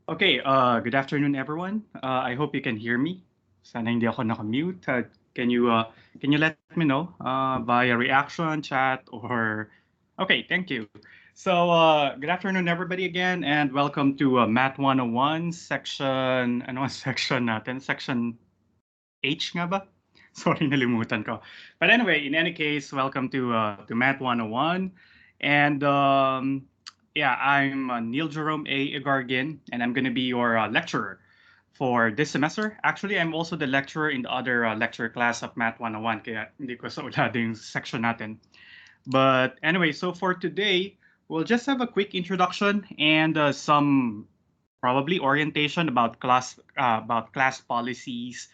Okay, good afternoon, everyone. I hope you can hear me. Sana hindi ako naka-mute. Can you let me know via reaction, chat, or... Okay, thank you. So, good afternoon, everybody, again, and welcome to Math 101 section... Ano ang section natin? Section H nga ba? Sorry, nalimutan ko. But anyway, in any case, welcome to Math 101. And yeah, I'm Neil Jerome A. Igargin, and I'm going to be your lecturer for this semester. Actually, I'm also the lecturer in the other lecture class of Math 101, kaya hindi ko sa ulado yung section natin. But anyway, so for today, we'll just have a quick introduction and some probably orientation about class policies,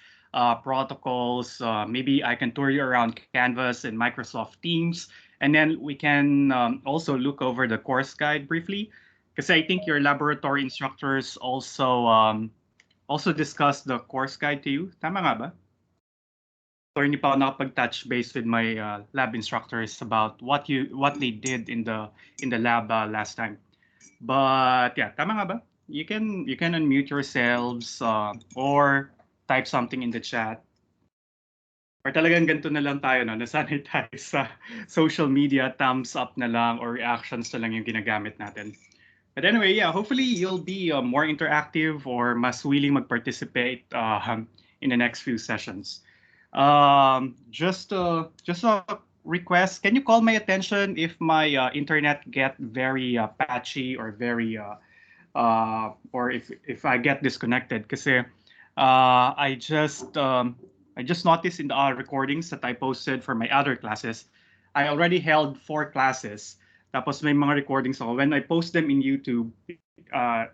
protocols. Maybe I can tour you around Canvas and Microsoft Teams, and then we can also look over the course guide briefly, because I think your laboratory instructors also discussed the course guide to you. Tama nga ba? So hindi pa ako nakapag-touch base with my lab instructors about what they did in the lab last time. But yeah, tama nga ba? You can unmute yourselves or type something in the chat. Or talagang ganito na lang tayo, no? Nasanay tayo sa social media, thumbs up na lang or reactions na lang yung ginagamit natin. But anyway, yeah, hopefully you'll be more interactive or mas willing mag-participate in the next few sessions. Just a request. Can you call my attention if my internet get very patchy or or if I get disconnected? Kasi I just noticed in the recordings that I posted for my other classes, I already held 4 classes. Tapos may mga recordings ako. When I post them in YouTube,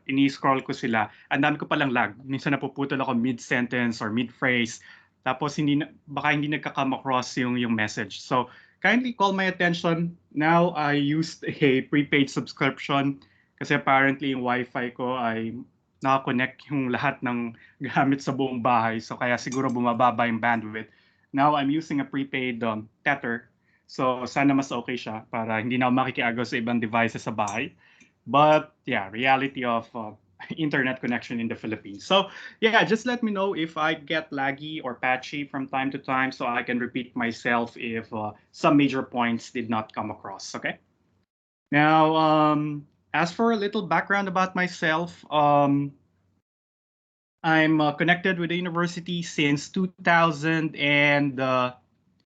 ini-scroll ko sila. Ang dami ko palang lag. Minsan napuputol ako mid-sentence or mid-phrase. Tapos baka hindi nagka-come across yung message. So kindly call my attention. Now I used a prepaid subscription kasi apparently yung Wi-Fi ko ay naka-connect yung lahat ng gamit sa buong bahay. So kaya siguro bumababa yung bandwidth. Now I'm using a prepaid tether. So sana mas okay siya para hindi na ako makikiagaw sa ibang devices sa bahay. But yeah, reality of internet connection in the Philippines. So yeah, just let me know if I get laggy or patchy from time to time so I can repeat myself if some major points did not come across, okay? Now, as for a little background about myself, I'm connected with the university since 2009.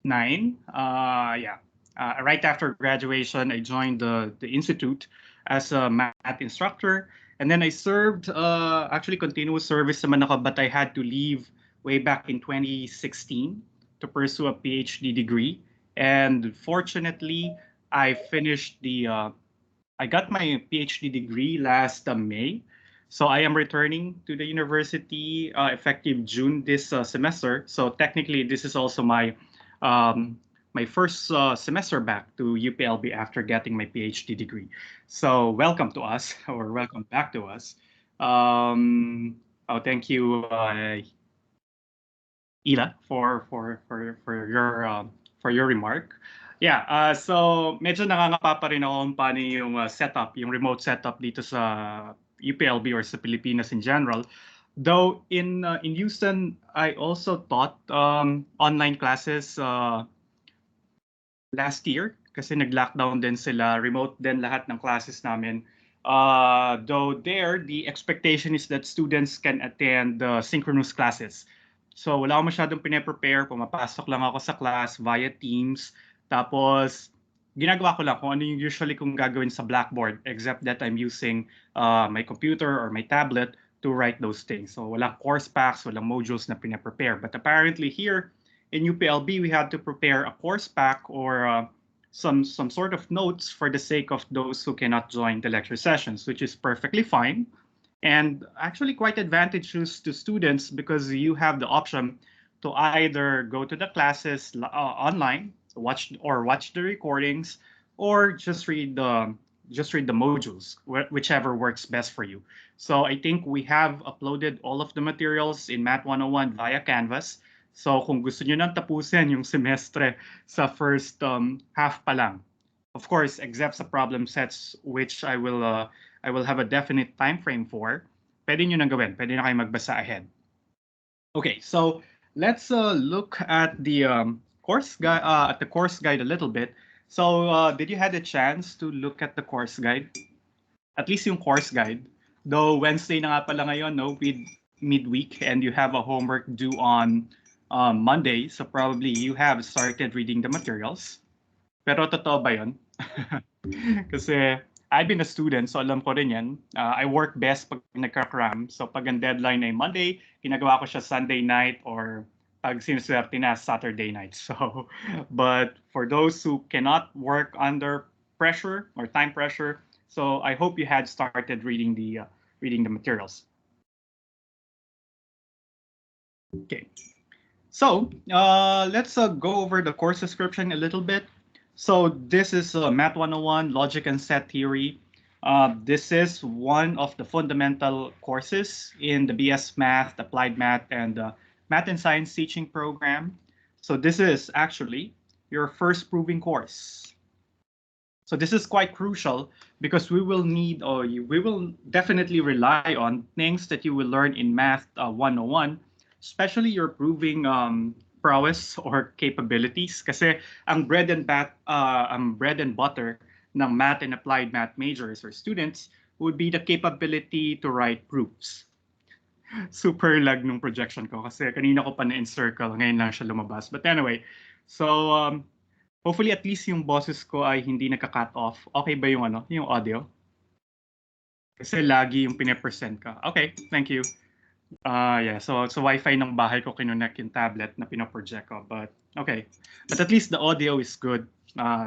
Yeah, right after graduation, I joined the institute as a math instructor, and then I served actually continuous service naman ako, but I had to leave way back in 2016 to pursue a PhD degree, and fortunately, I finished I got my PhD degree last May. So I am returning to the university effective June this semester. So technically, this is also my first semester back to UPLB after getting my PhD degree. So welcome to us, or welcome back to us. Oh, thank you, Ila, for your remark. Yeah, so medyo nangangapa pa rin ako kung paano yung setup, yung remote setup dito sa UPLB or sa Pilipinas in general. Though in Houston, I also taught online classes last year kasi nag-lockdown din sila, remote din lahat ng classes namin. Though there, the expectation is that students can attend synchronous classes. So wala akong masyadong pine-prepare, pumapasok lang ako sa class via Teams. Tapos ginagawa ko lang kung ano yung usually kong gagawin sa Blackboard, except that I'm using my computer or my tablet to write those things. So walang course packs, walang modules na pine-prepare. But apparently here, in UPLB, we had to prepare a course pack or some sort of notes for the sake of those who cannot join the lecture sessions, which is perfectly fine and actually quite advantageous to students because you have the option to either go to the classes online, watch the recordings, or just read the modules, whichever works best for you. So I think we have uploaded all of the materials in Math 101 via Canvas. So kung gusto niyo nang tapusin yung semestre sa first half pa lang. Of course, except sa problem sets which I will have a definite time frame for. pwede nyo nang gawin. Pwede na kayo magbasa ahead. Okay, so let's look at the course guide a little bit. So did you had a chance to look at the course guide? At least yung course guide. Though Wednesday na nga pala ngayon, no, with midweek, and you have a homework due on Monday, so probably you have started reading the materials. Pero totoo ba yun? Kasi I've been a student, so alam ko rin yan. I work best pag nagka-cram. So pag ang deadline ay Monday, ginagawa ko siya Sunday night or pag sinuswerte na Saturday night. So, but for those who cannot work under pressure or time pressure, so I hope you had started reading the materials. Okay. So let's go over the course description a little bit. So this is Math 101, Logic and Set Theory. This is one of the fundamental courses in the BS Math, Applied Math, and Math and Science teaching program. So this is actually your first proving course. So this is quite crucial because we will need, or we will definitely rely on things that you will learn in Math 101, especially your proving prowess or capabilities. Kasi ang bread and butter ng math and applied math majors or students would be the capability to write proofs. Super lag nung projection ko kasi kanina ko pa na-encircle, ngayon lang siya lumabas. But anyway, so hopefully at least yung boses ko ay hindi nagka-cut off. Okay ba yung yung audio? Kasi lagi yung pine-present ka. Okay, thank you. Yeah, so Wi-Fi ng bahay ko kinunek yung tablet na pinoproject ko. But okay, but at least the audio is good.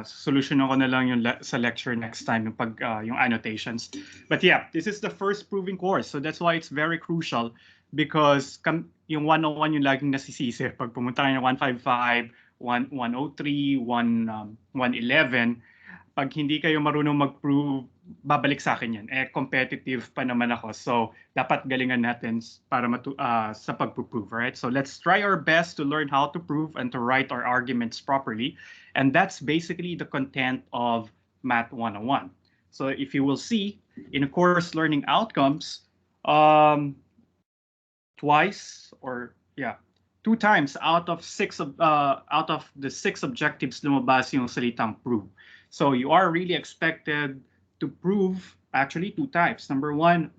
Solution ko na lang yung sa lecture next time yung yung annotations. But yeah, this is the first proving course. So that's why it's very crucial because yung 101 yung laging nasisisi. Pag pumunta kayo ng 155, 103, 111, pag hindi kayo marunong mag-prove, babalik sa akin yan. Competitive pa naman ako. So, dapat galingan natin para sa pag-prove, right? So, let's try our best to learn how to prove and to write our arguments properly. And that's basically the content of Math 101. So, if you will see, in a course learning outcomes, two times out of the six objectives lumabas yung salitang prove. So you are really expected to prove actually two types. Number one,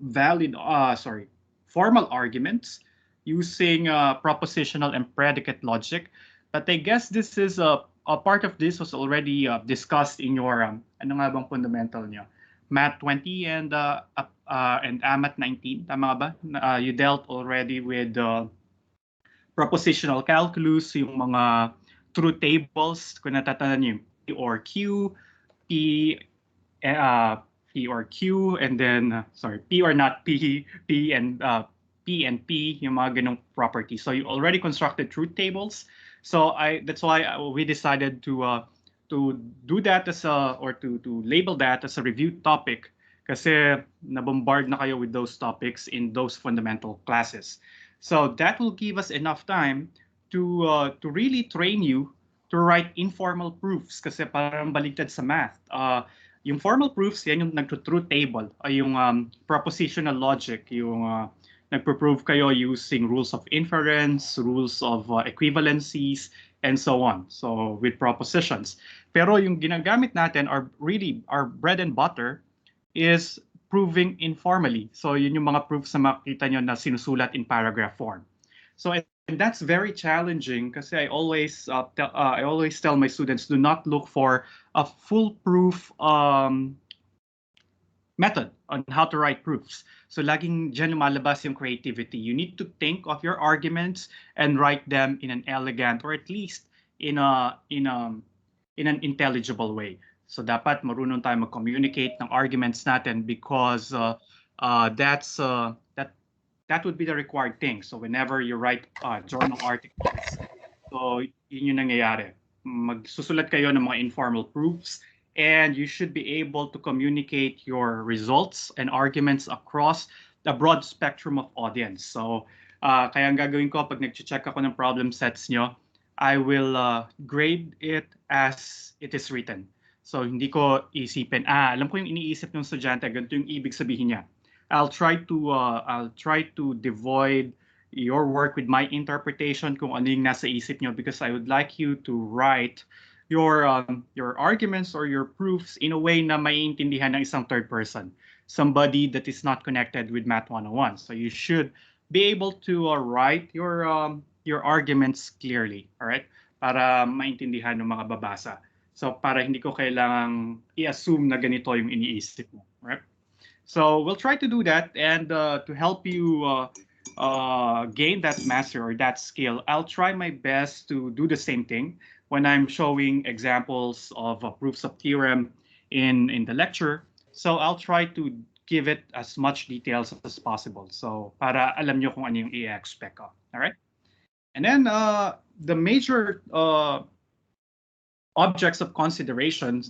formal arguments using propositional and predicate logic. But I guess this is a part of this was already discussed in your ano nga bang fundamental niyo? Math 20 and AMAT 19, tama ba? You dealt already with propositional calculus, yung mga truth tables, kung natatandaan niyo, P or Q, P or Q, and then, P or not P, P and P, yung mga ganong properties. So you already constructed truth tables. So that's why we decided to do that to label that as a review topic kasi nabombard na kayo with those topics in those fundamental classes. So that will give us enough time to really train you to write informal proofs kasi parang baligtad sa math. Yung formal proofs, yan yung nagtruth table, ay yung propositional logic, yung nagpo-prove kayo using rules of inference, rules of equivalencies, and so on. So with propositions. Pero yung ginagamit natin are really our bread and butter is proving informally. So yun yung mga proofs na makita nyo na sinusulat in paragraph form. So and that's very challenging kasi I always tell my students, do not look for a foolproof method on how to write proofs. So laging dyan lumalabas yung creativity. You need to think of your arguments and write them in an elegant or at least in an intelligible way. So dapat marunong tayo mag-communicate ng arguments natin because that would be the required thing. So whenever you write journal articles, so yun yung nangyayari. Magsusulat kayo ng mga informal proofs and you should be able to communicate your results and arguments across the broad spectrum of audience. So kaya ang gagawin ko pag nag-check ako ng problem sets nyo, I will grade it as it is written. So hindi ko isipin, alam ko yung iniisip ng estudyante, ganito yung ibig sabihin niya. I'll try to devoid your work with my interpretation kung ano yung nasa isip nyo, because I would like you to write your arguments or your proofs in a way na maiintindihan ng isang third person, somebody that is not connected with Math 101. So you should be able to write your arguments clearly, all right? Para maintindihan ng mga babasa. So para hindi ko kailangang i-assume na ganito yung iniisip mo, right? So we'll try to do that, and to help you gain that mastery or that skill, I'll try my best to do the same thing when I'm showing examples of proofs of theorem in the lecture. So I'll try to give it as much details as possible. So para alam nyo kung ano yung i-expect ko. All right? And then the major objects of consideration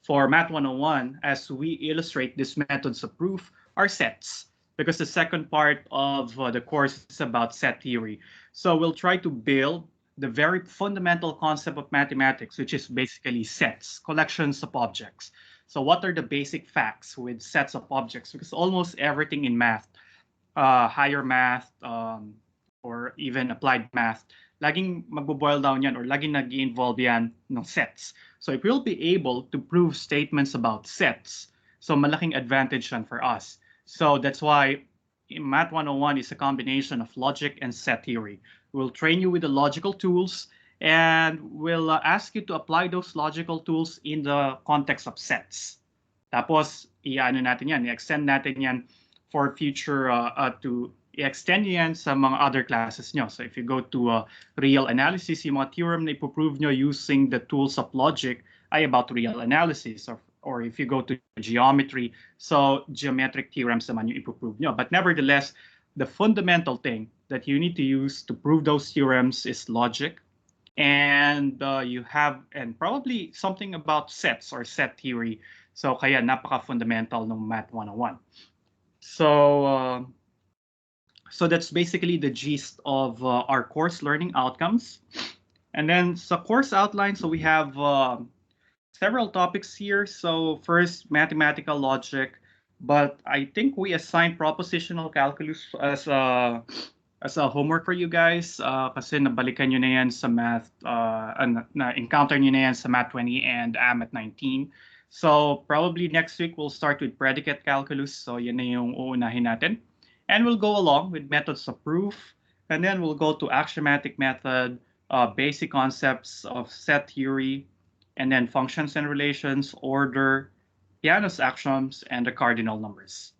for Math 101 as we illustrate these methods of proof are sets, because the second part of the course is about set theory. So we'll try to build the very fundamental concept of mathematics, which is basically sets, collections of objects. So what are the basic facts with sets of objects? Because almost everything in math, higher math, or even applied math, laging magbo-boil down yan or laging nag-involve yan ng sets. So if we'll be able to prove statements about sets, so malaking advantage yan for us. So that's why Math 101 is a combination of logic and set theory. We'll train you with the logical tools, and we'll ask you to apply those logical tools in the context of sets. Tapos, i-ano natin yan, i-extend natin yan for future, to i-extend yan sa mga other classes nyo. So if you go to real analysis, yung mga theorem na ipoprove nyo using the tools of logic ay about real analysis. Or if you go to geometry, so geometric theorems naman yung ipoprove nyo. But nevertheless, the fundamental thing that you need to use to prove those theorems is logic. And you have, and probably something about sets or set theory. So kaya napaka-fundamental ng Math 101. So that's basically the gist of our course learning outcomes. And then the course outline, so we have several topics here. So first, mathematical logic, but I think we assigned propositional calculus as a homework for you guys, kasi nabalikan nyo na yan sa math, na-encounter nyo na yan sa Math 20 and Math 19. So probably next week we'll start with predicate calculus. So yan na yung uunahin natin. And we'll go along with methods of proof. And then we'll go to axiomatic method, basic concepts of set theory, and then functions and relations, order, Piano's axioms, and the cardinal numbers.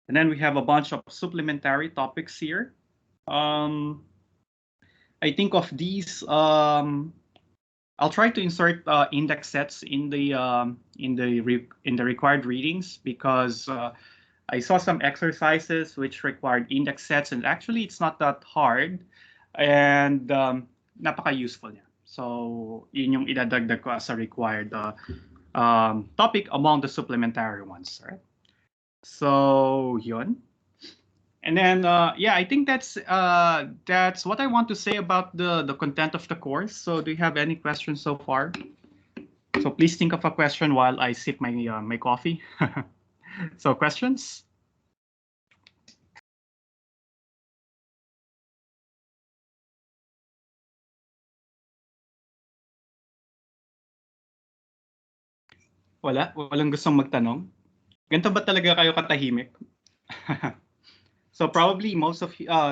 And then we have a bunch of supplementary topics here. I think of these, I'll try to insert index sets in the required readings, because I saw some exercises which required index sets, and actually it's not that hard, and napaka-useful niya. So yun yung idadagdag ko as a required topic among the supplementary ones, right? So yun. And then, yeah, I think that's what I want to say about the content of the course. So do you have any questions so far? So please think of a question while I sip my my coffee. So questions? Walang gustong magtanong? Ganito ba talaga kayo katahimik? So probably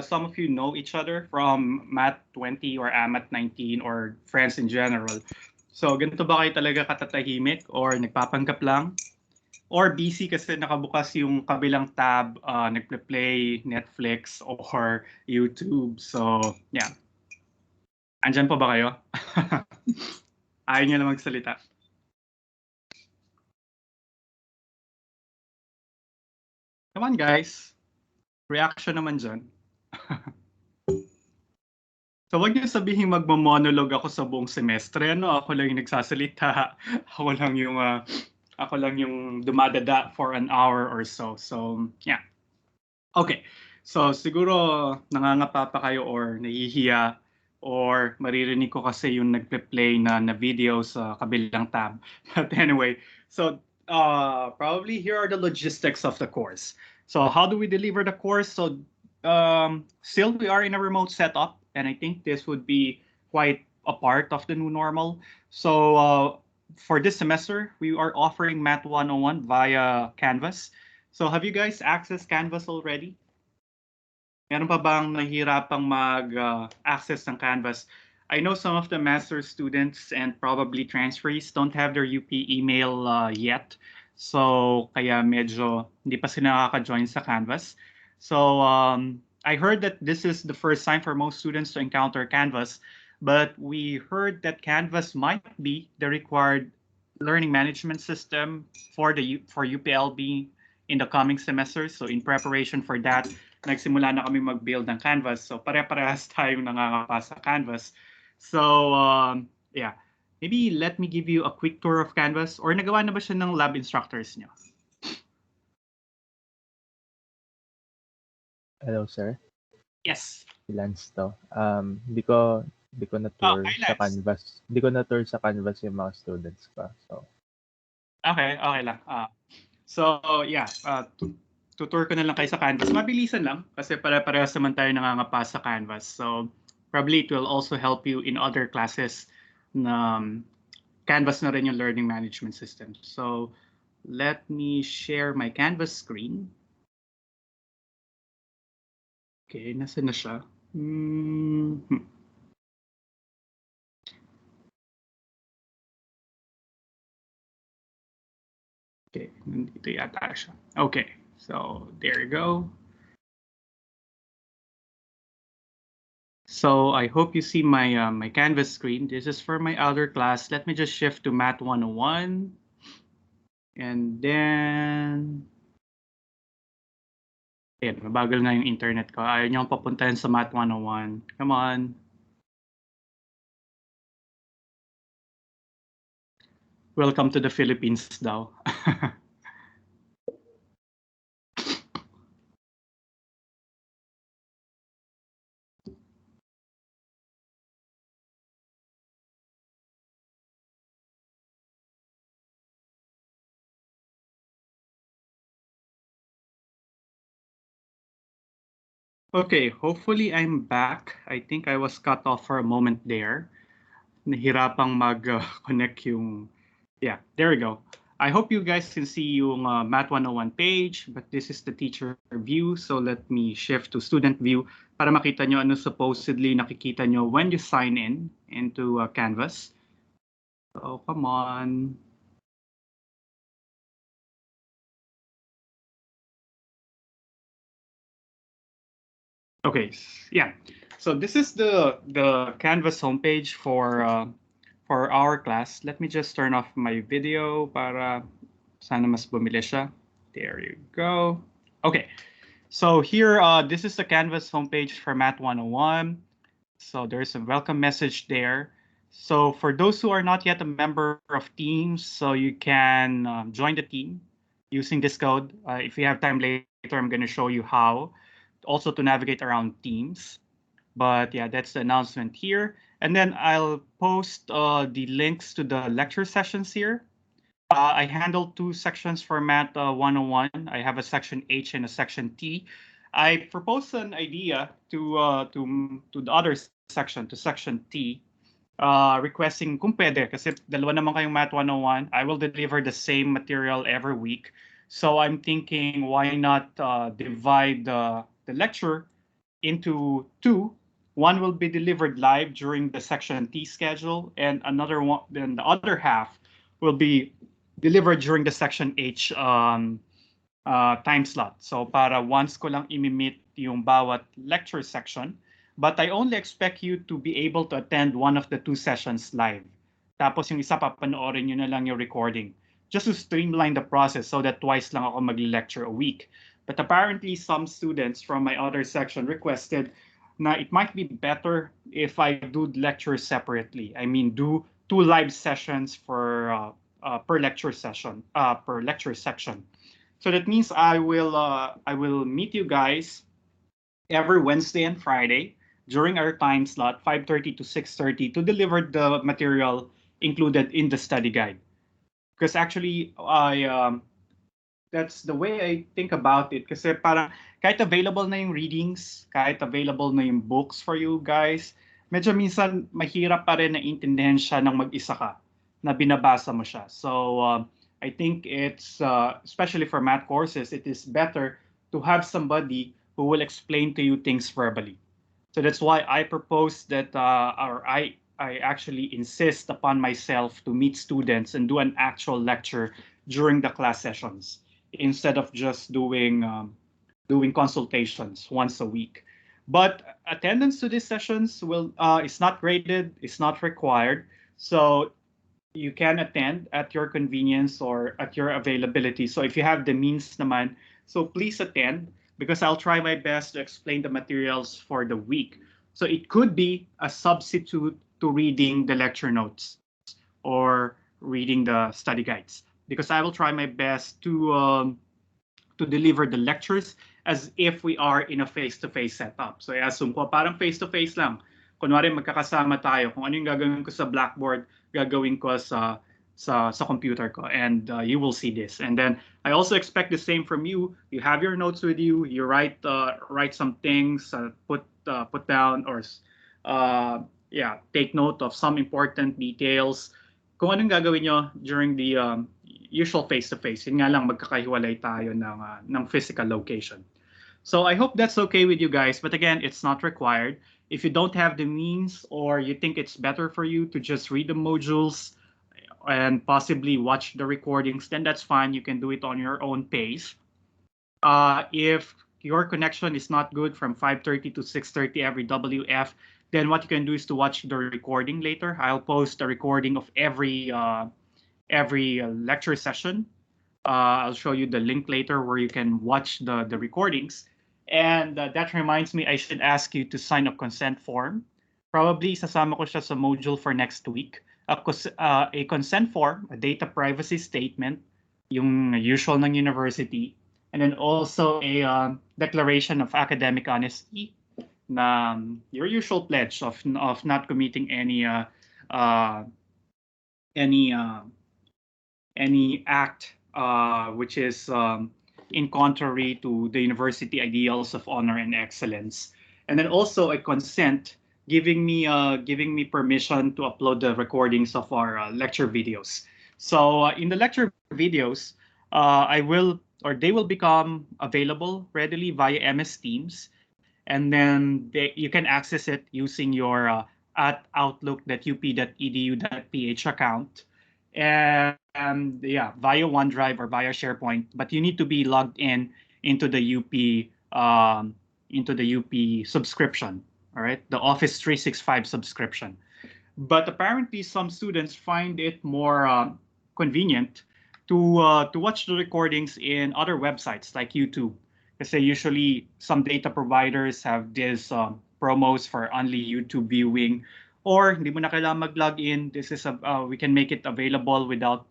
some of you know each other from Math 20 or Math 19 or friends in general. So ganito ba kayo talaga katatahimik or nagpapanggap lang? Or busy kasi nakabukas yung kabilang tab, nagpe-play Netflix or YouTube. So yeah. Andyan pa ba kayo? Ayaw nyo na magsalita. Come on guys. Reaction naman dyan. So wag niyo sabihin magmo-monologue ako sa buong semestre, no? Ako lang yung nagsasalita. Ako lang yung dumadada for an hour or so. So, yeah. Okay. So siguro nangangapa pa kayo or nahihiya or maririnig ko kasi yung nagpe-play na video sa kabilang tab. But anyway, so probably here are the logistics of the course. So how do we deliver the course? So still we are in a remote setup, and I think this would be quite a part of the new normal. So for this semester, we are offering Math 101 via Canvas. So have you guys accessed Canvas already? Meron pa bang nahihirapang mag-access ng Canvas? I know some of the master students and probably transferees don't have their UP email yet. So kaya medyo hindi pa sila nakaka-join sa Canvas. So I heard that this is the first time for most students to encounter Canvas, but we heard that Canvas might be the required learning management system for UPLB in the coming semesters. So in preparation for that, nagsimula na kami mag-build ng Canvas. So pare-parehas tayong nangangapa sa Canvas. So yeah, maybe let me give you a quick tour of Canvas, or nagawa na ba siya ng lab instructors niyo? Hello, sir. Yes. Si Lance to. Di ko na-tour Hi, sa Lance. Canvas. Di ko na-tour sa Canvas yung mga students pa. So, Okay lang. So yeah, tutur ko na lang kayo sa Canvas. Mabilisan lang kasi pare-parehas naman tayo nangangapa sa Canvas. So probably it will also help you in other classes na Canvas na rin yung learning management system. So let me share my Canvas screen. Okay, nasa na siya? Okay, nandito yata siya. Okay, so there you go. So I hope you see my my Canvas screen. This is for my other class. Let me just shift to Math 101. And then, ayan, mabagal na yung internet ko. Ayaw niyo papuntahin sa Math 101. Come on. Welcome to the Philippines daw. Okay, hopefully I'm back. I think I was cut off for a moment there. Nahirapang mag-connect yung... Yeah, there we go. I hope you guys can see yung Math 101 page, but this is the teacher view. So let me shift to student view para makita nyo ano supposedly nakikita nyo when you sign in into Canvas. So come on. Okay, yeah. So this is the Canvas homepage for our class. Let me just turn off my video para sana mas bumili siya. There you go. Okay. So here, this is the Canvas homepage for Math 101. So there's a welcome message there. So for those who are not yet a member of Teams, so you can join the team using this code. If you have time later, I'm going to show you how also to navigate around Teams. But yeah, that's the announcement here. And then I'll post the links to the lecture sessions here. I handle two sections for Math 101. I have a section H and a section T. I proposed an idea to the other section, to section T, requesting kung pwede, kasi dalawa naman kayong Math 101. I will deliver the same material every week. So I'm thinking, why not divide the lecture into two. One will be delivered live during the section T schedule, and another one, then the other half will be delivered during the section H time slot. So para once ko lang imi-meet yung bawat lecture section, but I only expect you to be able to attend one of the two sessions live. Tapos yung isa papanoorin nyo na lang yung recording. Just to streamline the process so that twice lang ako mag-lecture a week. But apparently some students from my other section requested na it might be better if I do lectures separately. I mean, do two live sessions for per lecture session, per lecture section. So that means I will meet you guys every Wednesday and Friday during our time slot, 5:30 to 6:30, to deliver the material included in the study guide. Because actually, That's the way I think about it. Kasi parang kahit available na yung readings, kahit available na yung books for you guys, medyo minsan mahirap pa rin na intindihan siya ng mag-isa ka, na binabasa mo siya. So I think it's, especially for math courses, it is better to have somebody who will explain to you things verbally. So that's why I propose that, I actually insist upon myself to meet students and do an actual lecture during the class sessions instead of just doing consultations once a week. But attendance to these sessions will is not graded, it's not required. So you can attend at your convenience or at your availability. So if you have the means naman, so please attend because I'll try my best to explain the materials for the week. So it could be a substitute to reading the lecture notes or reading the study guides because I will try my best to deliver the lectures as if we are in a face-to-face setup. So i-assume ko parang face-to-face lang. Kunwari magkakasama tayo, kung ano yung gagawin ko sa Blackboard, gagawin ko sa computer ko, and you will see this. And then I also expect the same from you. You have your notes with you. You write some things, put down or yeah, take note of some important details. Kung anong gagawin nyo during the usual face-to-face. Yun nga lang, magkakahiwalay tayo ng physical location. So I hope that's okay with you guys. But again, it's not required. If you don't have the means or you think it's better for you to just read the modules and possibly watch the recordings, then that's fine. You can do it on your own pace. If your connection is not good from 5:30 to 6:30 every WF, then what you can do is to watch the recording later. I'll post a recording of every lecture session. I'll show you the link later where you can watch the recordings. And that reminds me, I should ask you to sign a consent form. Probably sasama ko siya sa module for next week. A consent form, a data privacy statement, yung usual ng university, and then also a declaration of academic honesty, na your usual pledge of not committing uh, any any act which is in contrary to the university ideals of honor and excellence. And then also a consent giving me permission to upload the recordings of our lecture videos. So in the lecture videos, I will or they will become available readily via MS Teams, and then you can access it using your at outlook.up.edu.ph account, and yeah, via OneDrive or via SharePoint. But you need to be logged in into the UP subscription. All right, the Office 365 subscription. But apparently, some students find it more convenient to watch the recordings in other websites like YouTube. Kasi usually some data providers have these promos for only YouTube viewing, or hindi mo na kailangan mag-log in. This is we can make it available without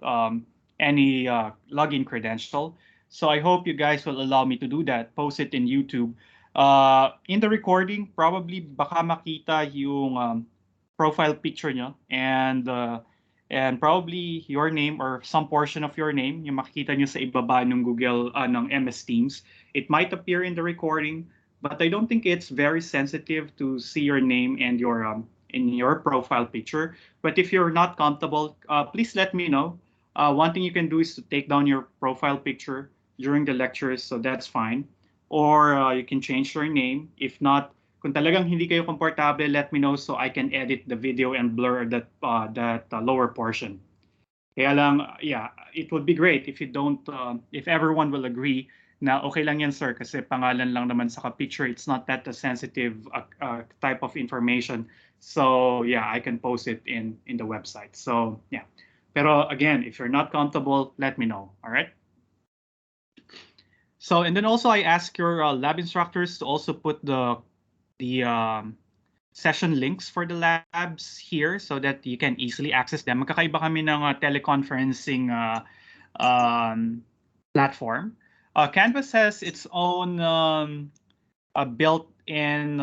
any login credential. So I hope you guys will allow me to do that. Post it in YouTube. In the recording, probably baka makita yung profile picture nyo, and probably your name or some portion of your name yung makikita nyo sa ibaba ng Google ng MS Teams. It might appear in the recording, but I don't think it's very sensitive to see your name and your in your profile picture. But if you're not comfortable, please let me know. One thing you can do is to take down your profile picture during the lectures, so that's fine. Or you can change your name. If not, kung talagang hindi kayo komportable, let me know so I can edit the video and blur that lower portion. Kaya lang, yeah, it would be great if you don't, if everyone will agree na okay lang yan, sir, kasi pangalan lang naman sa picture. It's not that a sensitive type of information. So yeah, I can post it in the website. So yeah. Pero again, if you're not comfortable, let me know. All right. So, and then also I ask your lab instructors to also put the session links for the labs here so that you can easily access them. Magkakaiba kami ng teleconferencing platform. Canvas has its own built-in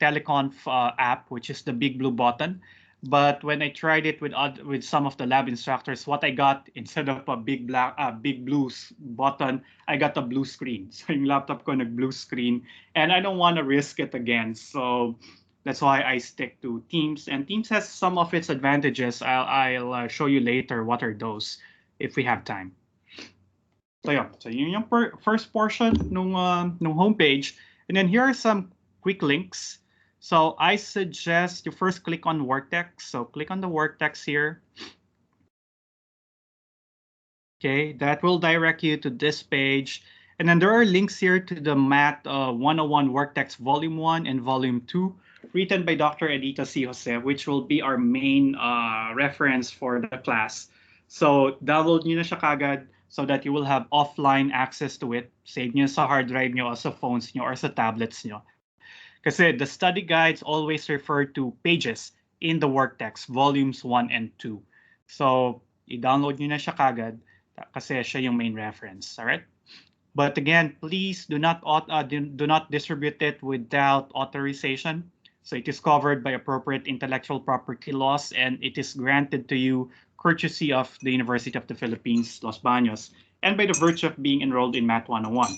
teleconf app, which is the big blue button. But when I tried it with some of the lab instructors, what I got instead of a big blue button, I got a blue screen. So yung laptop ko nag-blue screen, and I don't want to risk it again. So that's why I stick to Teams. And Teams has some of its advantages. I'll show you later what are those if we have time. So yeah, so yun yung first portion nung homepage. And then here are some quick links. So I suggest you first click on Worktext. So click on the Worktext here. Okay, that will direct you to this page. And then there are links here to the Math 101 Worktext Volume 1 and Volume 2, written by Dr. Edita C. Jose, which will be our main reference for the class. So download nyo na siya kagad so that you will have offline access to it. Save nyo sa hard drive nyo or sa phones nyo or sa tablets nyo. Kasi the study guides always refer to pages in the Worktext, Volumes 1 and 2. So i-download nyo na siya kagad kasi siya yung main reference. All right? But again, please do not distribute it without authorization. So it is covered by appropriate intellectual property laws, and it is granted to you courtesy of the University of the Philippines, Los Baños, and by the virtue of being enrolled in Math 101.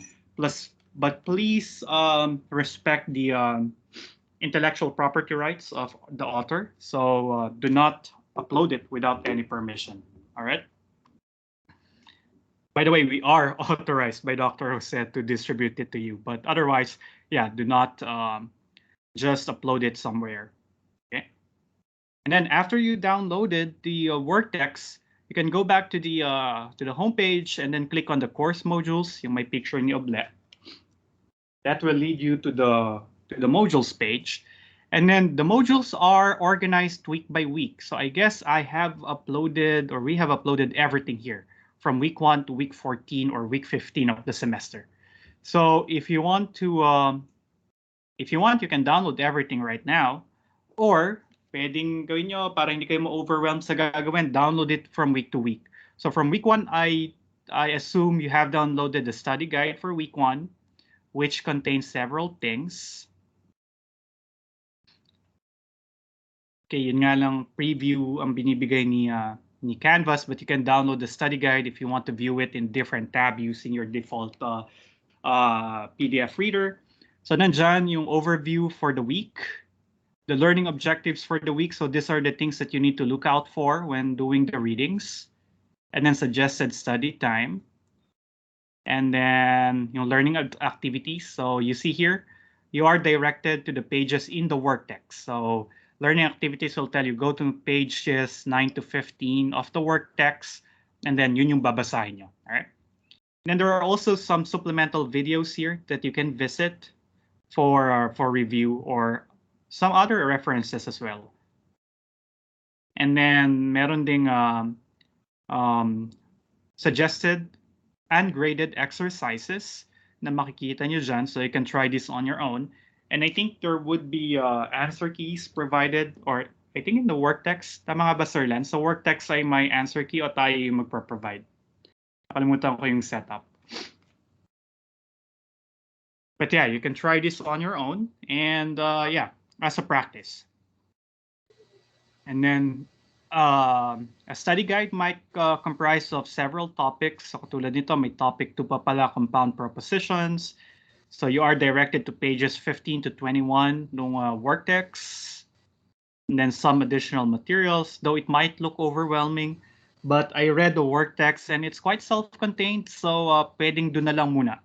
But please respect the intellectual property rights of the author. So do not upload it without any permission. All right? By the way, we are authorized by Dr. Jose to distribute it to you, but otherwise, yeah, do not just upload it somewhere. Okay. And then after you downloaded the Worktext, you can go back to the homepage and then click on the course modules. Yung may picture ni Oble. That will lead you to the modules page. And then the modules are organized week by week. So I guess I have uploaded, or we have uploaded everything here from week 1 to week 14 or week 15 of the semester. So if you want, you can download everything right now. Or pwedeng gawin nyo para hindi kayo ma-overwhelm sa gagawin, download it from week to week. So from week 1, I assume you have downloaded the study guide for week 1, which contains several things. Okay, yun nga lang preview ang binibigay ni Canvas, but you can download the study guide if you want to view it in different tab using your default PDF reader. So nandyan yung overview for the week, the learning objectives for the week. So these are the things that you need to look out for when doing the readings, and then suggested study time. And then learning activities. So you see here, you are directed to the pages in the Worktext. So learning activities will tell you go to pages 9 to 15 of the Worktext, and then yun yung babasahin nyo. All right. And then there are also some supplemental videos here that you can visit for review or some other references as well. And then meron ding suggested and graded exercises na makikita nyo dyan, so you can try this on your own. And I think there would be answer keys provided, or I think in the Worktext, tama nga ba Sir Len? So Worktext ay may answer key o tayo yung magpro-provide? Nakalimutan ko yung setup. But yeah, you can try this on your own, and yeah, as a practice. And then a study guide might comprise of several topics. So katulad nito, may topic 2 pa pala, compound propositions. So you are directed to pages 15 to 21 ng Worktext. And then some additional materials, though it might look overwhelming. But I read the Worktext and it's quite self-contained. So pwedeng doon na lang muna.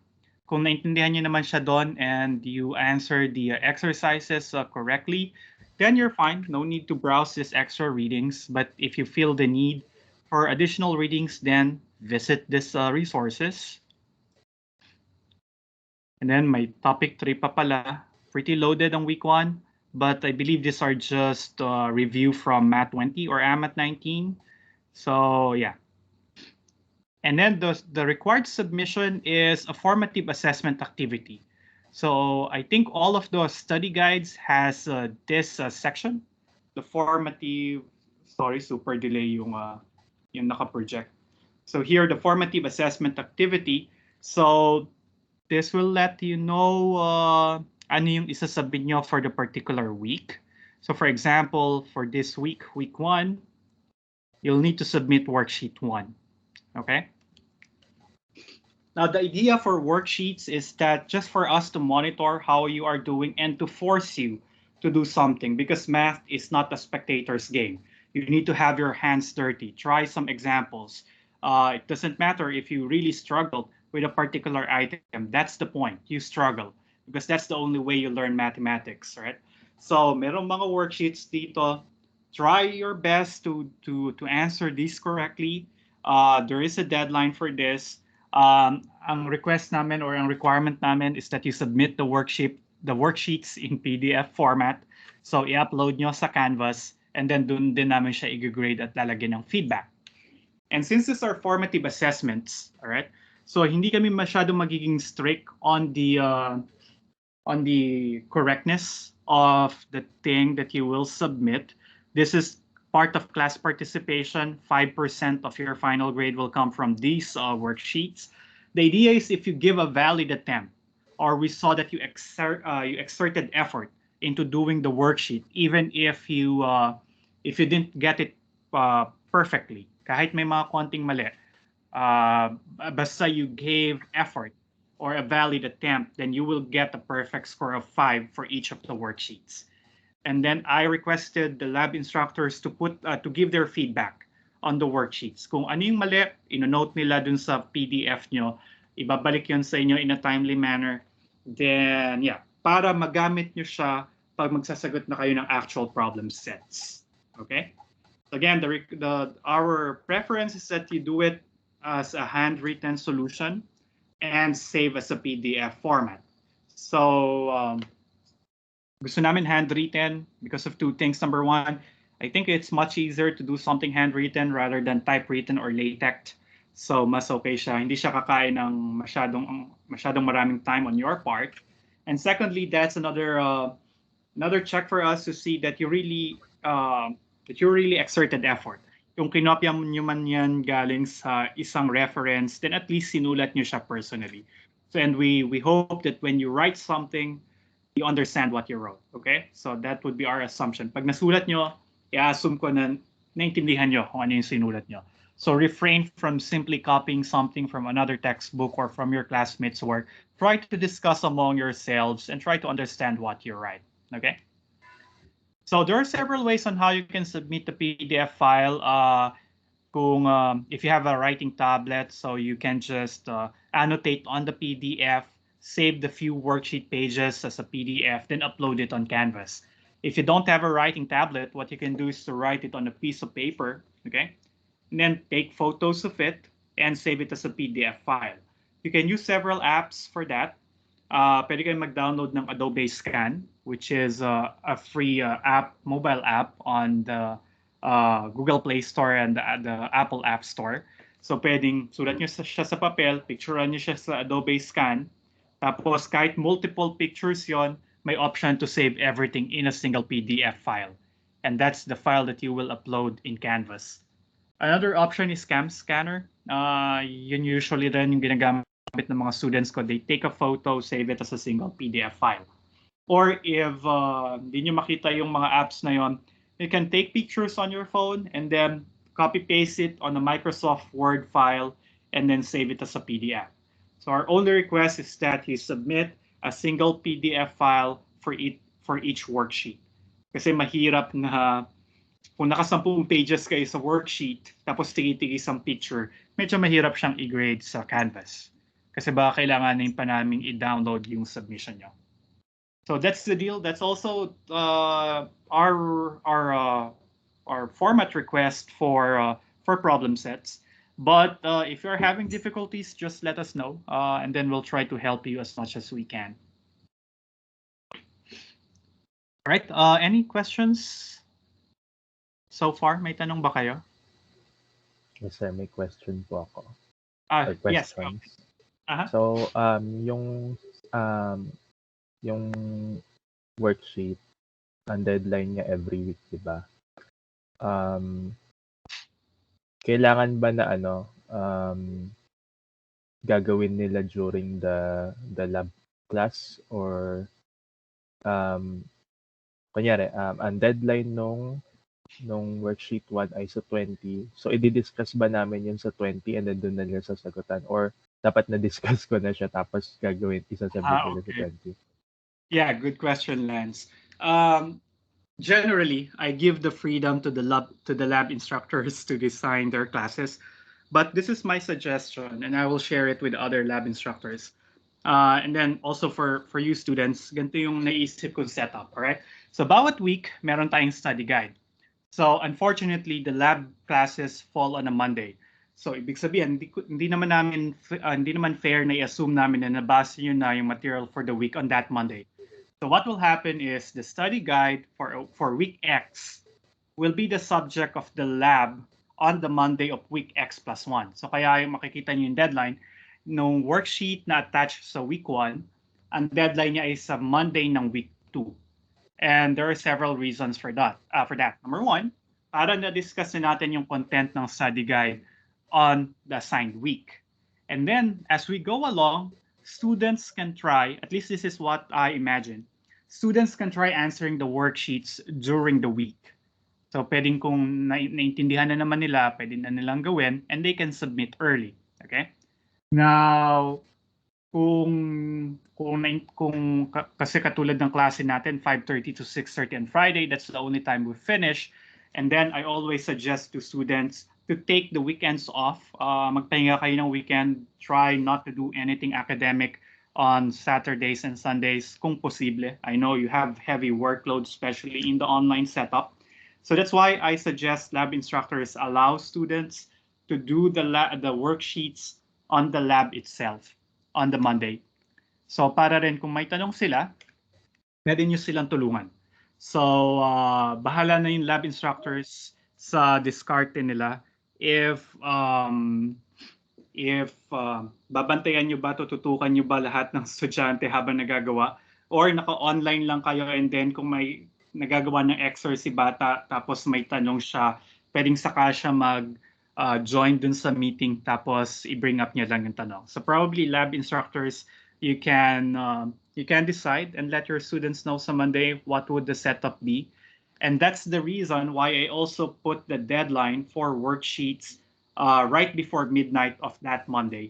Kung naintindihan nyo naman siya doon and you answer the exercises correctly, then you're fine. No need to browse these extra readings. But if you feel the need for additional readings, then visit these resources. And then my topic 3 pa pala, pretty loaded on week 1. But I believe these are just review from Math 20 or AMAT 19. So yeah. And then the required submission is a formative assessment activity. So I think all of the study guides has this section, the formative. Sorry, super delay yung naka-project. So here, the formative assessment activity. So this will let you know ano yung isasubmit nyo for the particular week. So for example, for this week, week 1, you'll need to submit worksheet 1. Okay? Now, the idea for worksheets is that just for us to monitor how you are doing and to force you to do something, because math is not a spectator's game. You need to have your hands dirty. Try some examples. It doesn't matter if you really struggled with a particular item. That's the point. You struggle because that's the only way you learn mathematics, right? So, merong mga worksheets dito. Try your best to answer these correctly. There is a deadline for this. Ang request namin or ang requirement namin is that you submit the worksheets in PDF format. So i-upload nyo sa Canvas and then dun din namin siya i-grade at lalagyan ng feedback. And since these are formative assessments, all right? So hindi kami masyadong magiging strict on the correctness of the thing that you will submit. This is part of class participation. 5% of your final grade will come from these worksheets. The idea is if you give a valid attempt, or we saw that you exerted effort into doing the worksheet, even if you didn't get it perfectly, kahit may mga konting mali, basta you gave effort or a valid attempt, then you will get a perfect score of 5 for each of the worksheets. And then I requested the lab instructors to give their feedback on the worksheets. Kung ano yung mali, ino-note nila dun sa PDF nyo, ibabalik yun sa inyo in a timely manner. Then, yeah, para magamit nyo siya pag magsasagot na kayo ng actual problem sets. Okay? Again, our preference is that you do it as a handwritten solution and save as a PDF format. So, gusto namin handwritten because of two things. Number one, I think it's much easier to do something handwritten rather than typewritten or latex. So, mas okay siya. Hindi siya kakain ng masyadong maraming time on your part. And secondly, that's another check for us to see that you really exerted effort. Kung kinopya nyo man yan galing sa isang reference, then at least sinulat nyo siya personally. So, and we hope that when you write something, you understand what you wrote. Okay? So that would be our assumption. Pag nasulat nyo, i-assume ko na naintindihan nyo kung ano yung sinulat nyo. So refrain from simply copying something from another textbook or from your classmates' work. Try to discuss among yourselves and try to understand what you write. Okay? So there are several ways on how you can submit the PDF file. If you have a writing tablet, so you can just annotate on the PDF, save the few worksheet pages as a PDF, then upload it on Canvas. If you don't have a writing tablet, what you can do is to write it on a piece of paper, okay? And then take photos of it and save it as a PDF file. You can use several apps for that. Pwede kayong mag-download ng Adobe Scan, which is a free mobile app on the Google Play Store and the Apple App Store. So pwedeng sulat nyo siya sa papel, picturean nyo siya sa Adobe Scan, tapos kahit multiple pictures yon, may option to save everything in a single PDF file. And that's the file that you will upload in Canvas. Another option is Cam Scanner. Yun usually rin yung ginagamit ng mga students ko. They take a photo, save it as a single PDF file. Or if hindi nyo makita yung mga apps na yon, you can take pictures on your phone and then copy-paste it on a Microsoft Word file and then save it as a PDF. So our only request is that you submit a single PDF file for each worksheet. Kasi mahirap na kung nakasampung pages kayo sa worksheet, tapos tigi-tigis ang picture, medyo mahirap siyang i-grade sa Canvas. Kasi baka kailanganin pa namin i-download yung submission nyo. So that's the deal. That's also our format request for problem sets. But if you're having difficulties, just let us know, and then we'll try to help you as much as we can. All right. Any questions so far? May tanong ba kayo? Yes, sir. May question po ako. Or Yes. questions. Uh-huh. So, yung worksheet, ang deadline niya every week, di ba? Kailangan ba na gagawin nila during the lab class or kunyari, ang deadline nung worksheet 1 ay sa 20. So, i-discuss ba namin yun sa 20 and then doon na nila sasagutan? Or dapat na-discuss ko na siya tapos isasubmit nila sa Okay. 20? Yeah, good question, Lance. Generally, I give the freedom to the lab instructors to design their classes, but this is my suggestion, and I will share it with other lab instructors. And then also for you students, ganito yung naisip kong setup, alright? So bawat week, meron tayong study guide. So unfortunately, the lab classes fall on a Monday. So ibig sabihin, hindi naman fair na i-assume namin na nabasa nyo na yung material for the week on that Monday. So what will happen is the study guide for week X will be the subject of the lab on the Monday of week X plus 1. So kaya yung makikita niyo yung deadline nung worksheet na attached sa week 1, ang deadline niya ay sa Monday ng week 2. And there are several reasons for that. Number one, para na-discuss na natin yung content ng study guide on the assigned week. And then, as we go along, students can try, at least this is what I imagine, students can try answering the worksheets during the week. So, pwedeng kung naintindihan na naman nila, pwede na nilang gawin, and they can submit early. Okay? Now, kung kasi katulad ng klase natin 5:30 to 6:30 on Friday, that's the only time we finish. And then I always suggest to students to take the weekends off. Magpahinga kayo ng weekend. Try not to do anything academic on Saturdays and Sundays kung posible. I know you have heavy workload, especially in the online setup. So that's why I suggest lab instructors allow students to do the worksheets on the lab itself on the Monday. So para rin kung may tanong sila, pwede nyo silang tulungan. So bahala na yung lab instructors sa diskarte nila if babantayan nyo ba, tututukan nyo ba lahat ng estudyante habang nagagawa, or naka-online lang kayo, and then kung may nagagawa ng exercise si bata tapos may tanong siya, pwedeng saka siya join dun sa meeting tapos i-bring up niya lang yung tanong. So probably lab instructors, you can decide and let your students know sa Monday what would the setup be. And that's the reason why I also put the deadline for worksheets right before midnight of that Monday.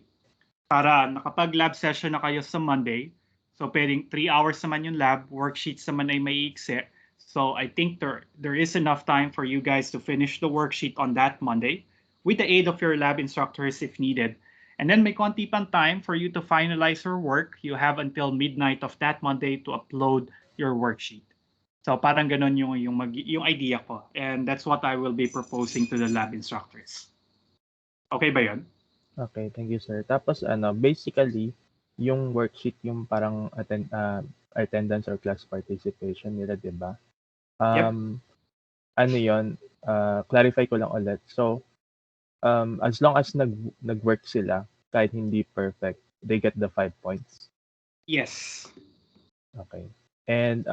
Para nakapag-lab session na kayo sa Monday, so pwedeng 3 hours naman yung lab, worksheets naman ay maiiksi. So I think there is enough time for you guys to finish the worksheet on that Monday with the aid of your lab instructors if needed. And then may konti pang time for you to finalize your work. You have until midnight of that Monday to upload your worksheet. So parang ganun yung idea ko. And that's what I will be proposing to the lab instructors. Okay ba yun? Okay, thank you, sir. Tapos basically, yung worksheet yung parang attendance or class participation nila, 'di ba? Yep. Ano 'yon? Clarify ko lang ulit. So, as long as nag-work sila, kahit hindi perfect, they get the 5 points. Yes. Okay. And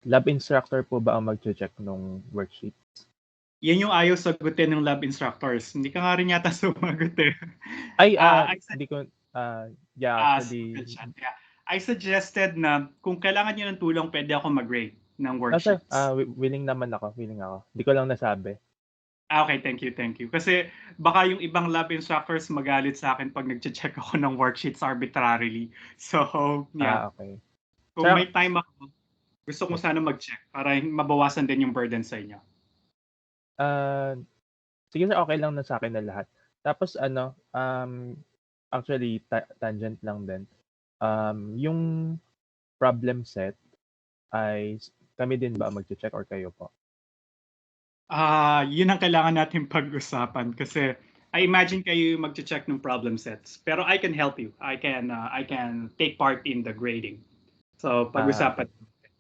lab instructor po ba ang mag-check nung worksheet? Yan yung ayaw sagutin ng lab instructors. Hindi ka nga rin yata sumagot eh. Hindi ko, yeah, actually, Yeah. I suggested na kung kailangan nyo ng tulong, pwede ako mag-grade ng sir, worksheets. willing ako. Hindi ko lang nasabi. Okay, thank you. Kasi baka yung ibang lab instructors magalit sa akin pag nag-check ako ng worksheets arbitrarily. So, yeah. Okay. Kung may time ako, gusto ko Yes. sana mag-check para mabawasan din yung burden sa inyo. Sige sir, okay lang na sa akin na lahat. Tapos actually, tangent lang din. Yung problem set ay kami din ba ang mag-check or kayo po? Yun ang kailangan natin pag-usapan kasi I imagine kayo yung mag-check ng problem sets. Pero I can help you. I can take part in the grading. So, pag-usapan. Okay.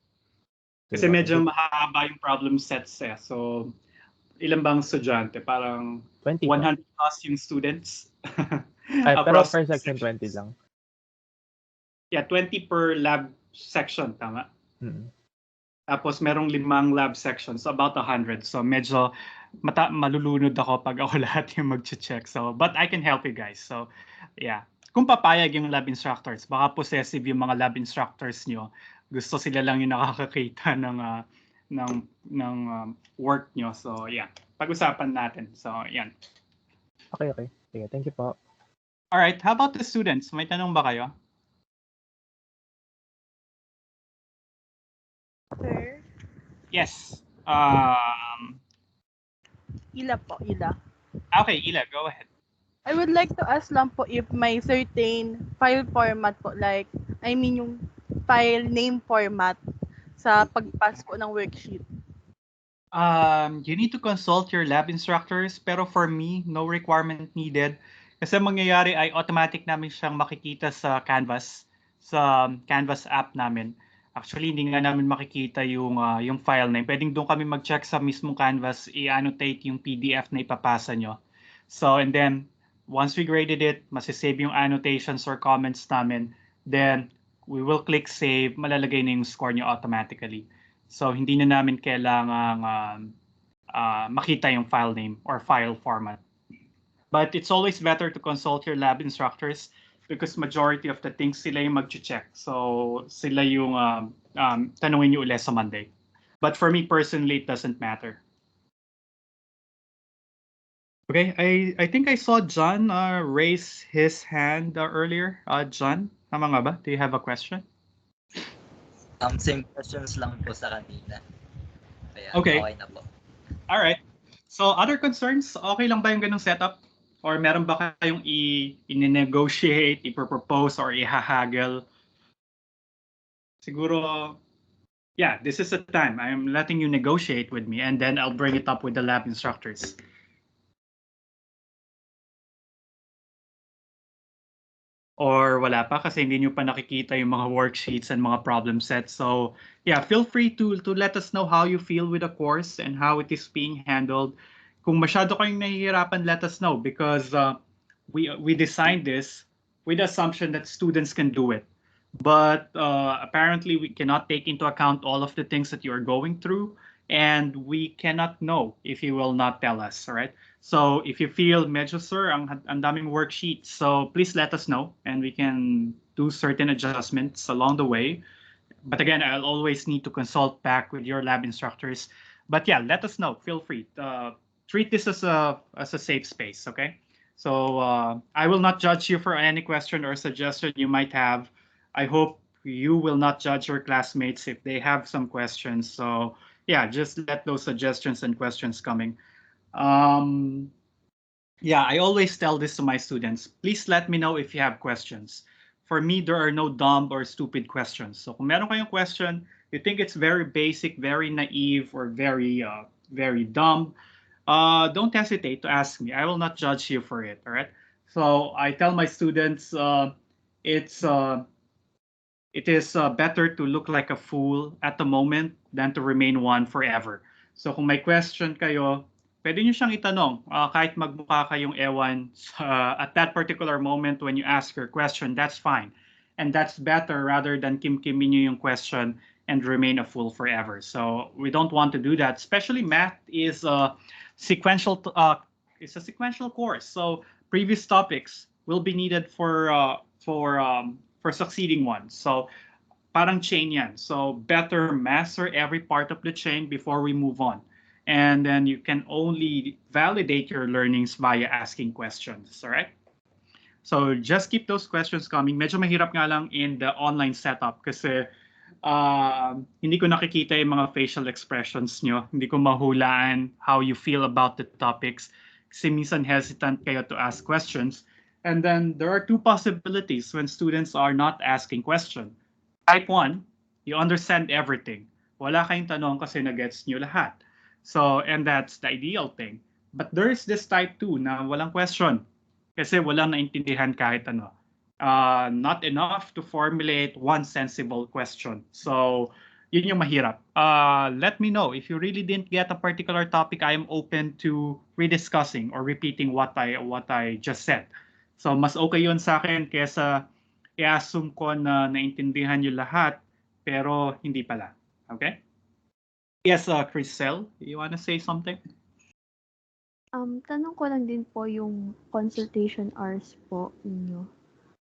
Kasi Sige, medyo okay. mahaba yung problem sets eh. So, ilan bang estudyante? Parang 20 100 plus yung students. pero Across per section sections. 20 lang. Yeah, 20 per lab section, tama? Mm. Tapos merong 5 lab sections, so about 100. So medyo malulunod ako pag ako lahat yung mag-check. So, but I can help you guys. So, yeah. Kung papayag yung lab instructors, baka possessive yung mga lab instructors nyo, gusto sila lang yung nakakakita ng work nyo. So, yeah. Pag-usapan natin. So, yan. Okay. Sige, thank you po. Alright, how about the students? May tanong ba kayo? Sir, Yes. Ila po, Ila. Okay, Ila, go ahead. I would like to ask lang po if may certain file format po, like, I mean yung file name format sa pag-pass po ng worksheet. You need to consult your lab instructors, pero for me, no requirement needed. Kasi mangyayari ay automatic namin siyang makikita sa Canvas app namin. Actually, hindi nga namin makikita yung file name. Pwedeng doon kami mag-check sa mismong Canvas, i-annotate yung PDF na ipapasa nyo. So, and then, once we graded it, masisave yung annotations or comments namin. Then, we will click save, malalagay na yung score nyo automatically. So, hindi na namin kailangang makita yung file name or file format. But it's always better to consult your lab instructors because majority of the things sila yung mag-check. So, sila yung tanungin nyo ulit sa Monday. But for me personally, it doesn't matter. Okay, I think I saw John raise his hand earlier. John, tama nga ba? Do you have a question? Same questions lang po sa kanina. Kaya Okay. okay na po. All right. So, other concerns? Okay lang ba yung ganung setup? Or meron ba kayong i-negotiate, i-propose, or i-haggle? Siguro, yeah, this is the time. I'm letting you negotiate with me and then I'll bring it up with the lab instructors. Or wala pa kasi hindi nyo pa nakikita yung mga worksheets and mga problem sets. So yeah, feel free to let us know how you feel with the course and how it is being handled. Kung masyado kayong nahihirapan, let us know because we designed this with the assumption that students can do it. But apparently we cannot take into account all of the things that you are going through and we cannot know if you will not tell us, all right? So if you feel medyo sir, ang daming worksheets, so please let us know and we can do certain adjustments along the way. But again, I'll always need to consult back with your lab instructors. But yeah, let us know. Feel free. Treat this as a safe space, okay? So I will not judge you for any question or suggestion you might have. I hope you will not judge your classmates if they have some questions. So yeah, just let those suggestions and questions coming. Yeah, I always tell this to my students. Please let me know if you have questions. For me, there are no dumb or stupid questions. So kung meron kayong question, you think it's very basic, very naive, or very dumb, don't hesitate to ask me. I will not judge you for it, all right? So I tell my students it's it is better to look like a fool at the moment than to remain one forever. So kung may question kayo, pwede nyo siyang itanong. Kahit magmukha kayong ewan at that particular moment when you ask your question, that's fine. And that's better rather than kim-kimin nyo yung question and remain a fool forever. So we don't want to do that. Especially math is a sequential course. So previous topics will be needed for succeeding ones. So parang chain yan. So better master every part of the chain before we move on. And then you can only validate your learnings via asking questions, all right? So just keep those questions coming. Medyo mahirap nga lang in the online setup kasi hindi ko nakikita yung mga facial expressions nyo. Hindi ko mahulaan how you feel about the topics kasi minsan hesitant kayo to ask questions. And then there are two possibilities when students are not asking questions. Type 1, you understand everything. Wala kayong tanong kasi na-gets nyo lahat. So, and that's the ideal thing. But there is this type 2 na walang question kasi walang naintindihan kahit ano. Not enough to formulate one sensible question. So, yun yung mahirap. Let me know if you really didn't get a particular topic. I am open to rediscussing or repeating what I just said. So, mas okay yun sa akin kesa i-assume ko na naintindihan nyo lahat pero hindi pala. Okay? Yes, Chriselle, you wanna say something? Tanong ko lang din po yung consultation hours po ninyo.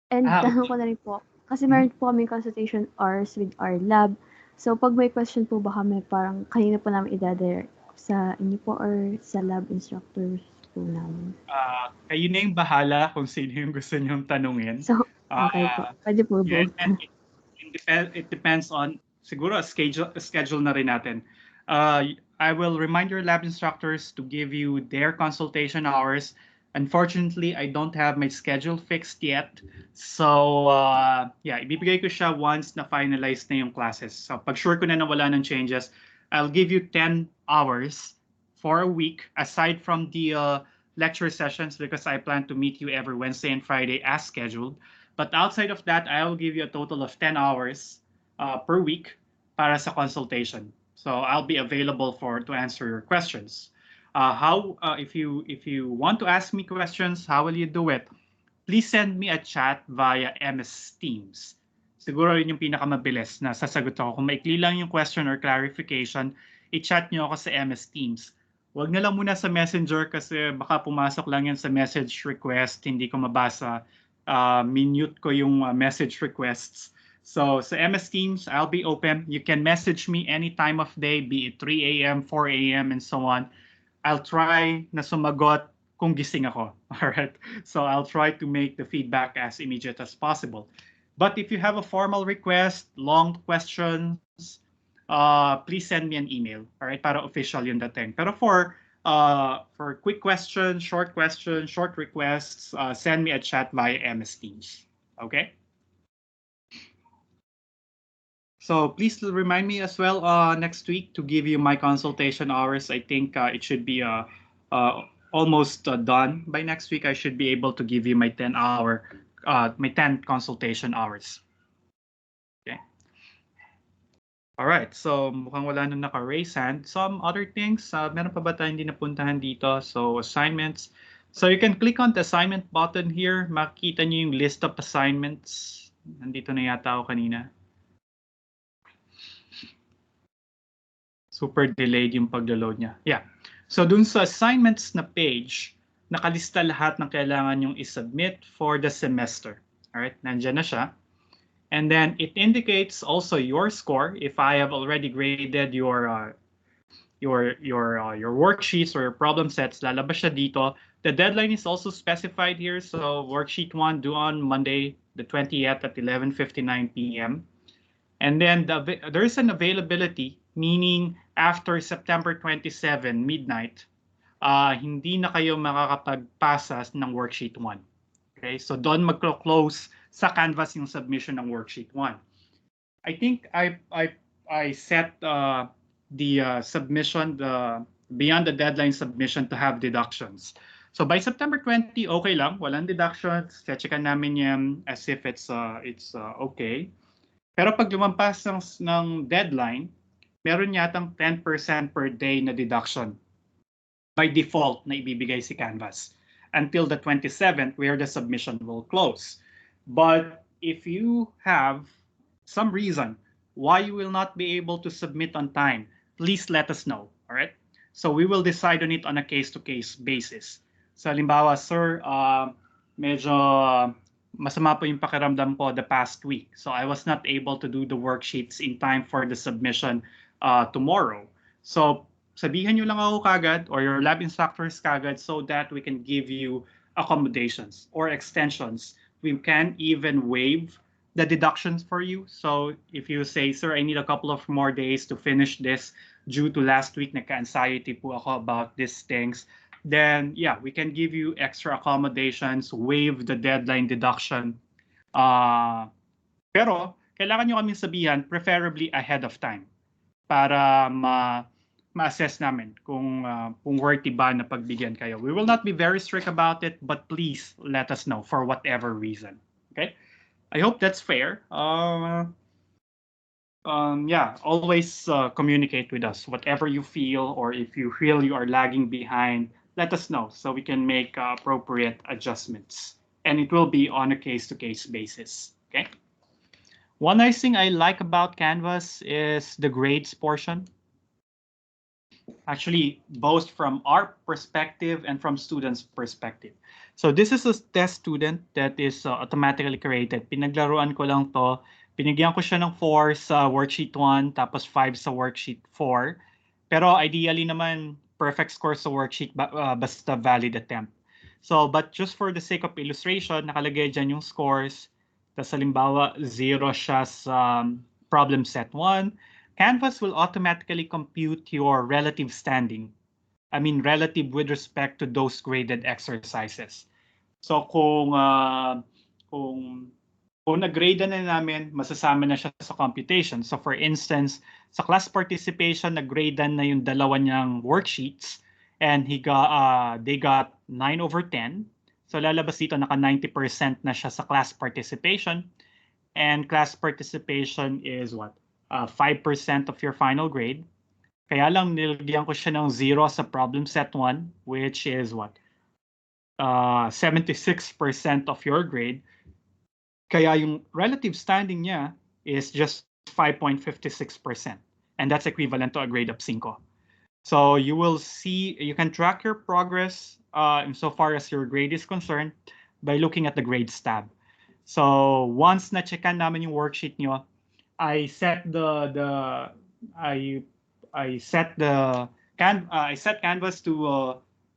And Ah, tanong okay. ko na rin po, Kasi meron po kaming consultation hours with our lab. So, pag may question po ba kami, parang kanina po namin i-direct sa inyo po or sa lab instructors po namin. Kayo na yung bahala kung sino yung gusto niyong tanungin. So, okay po. Pwede po Yeah, both. and it depends on siguro schedule na rin natin. I will remind your lab instructors to give you their consultation hours. Unfortunately, I don't have my schedule fixed yet. So, yeah, ibibigay ko siya once na finalize na yung classes. So, pag sure ko na wala ng changes, I'll give you 10 hours for a week aside from the lecture sessions because I plan to meet you every Wednesday and Friday as scheduled. But outside of that, I will give you a total of 10 hours per week para sa consultation. So I'll be available to answer your questions. If you want to ask me questions, how will you do it? Please send me a chat via MS Teams. Siguro yun yung pinakamabilis na sasagot ako. Kung maikli lang yung question or clarification, i-chat nyo ako sa MS Teams. Huwag na lang muna sa Messenger kasi baka pumasok lang yan sa message request, hindi ko mabasa. Minute ko yung message requests. So sa MS Teams, I'll be open. You can message me any time of day, be it 3 a.m., 4 a.m., and so on. I'll try na sumagot kung gising ako. All right. So I'll try to make the feedback as immediate as possible. But if you have a formal request, long questions, please send me an email. All right, para official yung dating. Pero for quick questions, short requests, send me a chat via MS Teams. Okay. So please remind me as well next week to give you my consultation hours. I think it should be almost done by next week. I should be able to give you my 10 consultation hours. Okay. All right. So mukhang wala na naka-raise hand. Some other things. Meron pa ba tayo hindi napuntahan dito? So assignments. So you can click on the assignment button here. Makikita niyo yung list of assignments. Nandito na yata ako kanina. Super delayed yung paglo-load niya. Yeah. So dun sa assignments na page, nakalista lahat ng kailangan yung isubmit for the semester. All right, nandiyan na siya. And then it indicates also your score if I have already graded your worksheets or your problem sets. Lalabas siya dito. The deadline is also specified here. So worksheet 1 due on Monday, the 20th at 11:59 p.m. And then there is an availability, meaning after September 27, midnight, hindi na kayo makakapagpasa ng worksheet 1. Okay, so doon magko-close sa Canvas yung submission ng worksheet 1. I think I set the submission, beyond the deadline submission to have deductions. So by September 20, okay lang, walang deductions. Checkan namin yan as if it's okay. Pero pag lumampas ng deadline, meron yatang 10% per day na deduction by default na ibibigay si Canvas until the 27th where the submission will close. But if you have some reason why you will not be able to submit on time, please let us know. All right? So we will decide on it on a case-to-case basis. So halimbawa, sir, medyo masama po yung pakiramdam ko the past week. So I was not able to do the worksheets in time for the submission tomorrow. So sabihan nyo lang ako kagad or your lab instructors kagad so that we can give you accommodations or extensions. We can even waive the deductions for you. So if you say, sir, I need a couple of more days to finish this due to last week, nagka-anxiety po ako about these things, then yeah, we can give you extra accommodations, waive the deadline deduction. Pero kailangan nyo kaming sabihan, preferably ahead of time, para ma-assess namin kung worthy ba na pagbigyan kayo. We will not be very strict about it, but please let us know for whatever reason. Okay? I hope that's fair. Yeah, always communicate with us. Whatever you feel, or if you feel you are lagging behind, let us know so we can make appropriate adjustments. And it will be on a case-to-case basis. Okay. One nice thing I like about Canvas is the grades portion. actually both from our perspective and from students' perspective. So this is a test student that is automatically created. Pinaglaruan ko lang to. Pinigyan ko siya ng 4 sa worksheet 1, tapos 5 sa worksheet 4. Pero ideally naman, perfect score sa worksheet basta valid attempt. So, but just for the sake of illustration, nakalagay dyan yung scores. Tapos halimbawa, 0 siya sa problem set 1. Canvas will automatically compute your relative standing. I mean, relative with respect to those graded exercises. So kung nag-grade na namin, masasama na siya sa computation. So for instance, sa class participation, nag-grade na yung dalawa niyang worksheets and they got 9/10. So lalabas dito naka 90% na siya sa class participation. And class participation is what? 5% of your final grade. Kaya lang nilagyan ko siya ng 0 sa problem set 1, which is what? 76% of your grade. Kaya yung relative standing niya is just 5.56%. And that's equivalent to a grade of 5. So you will see, you can track your progress insofar as your grade is concerned by looking at the grades tab. So once na-checkan namin yung worksheet nyo, I set Canvas to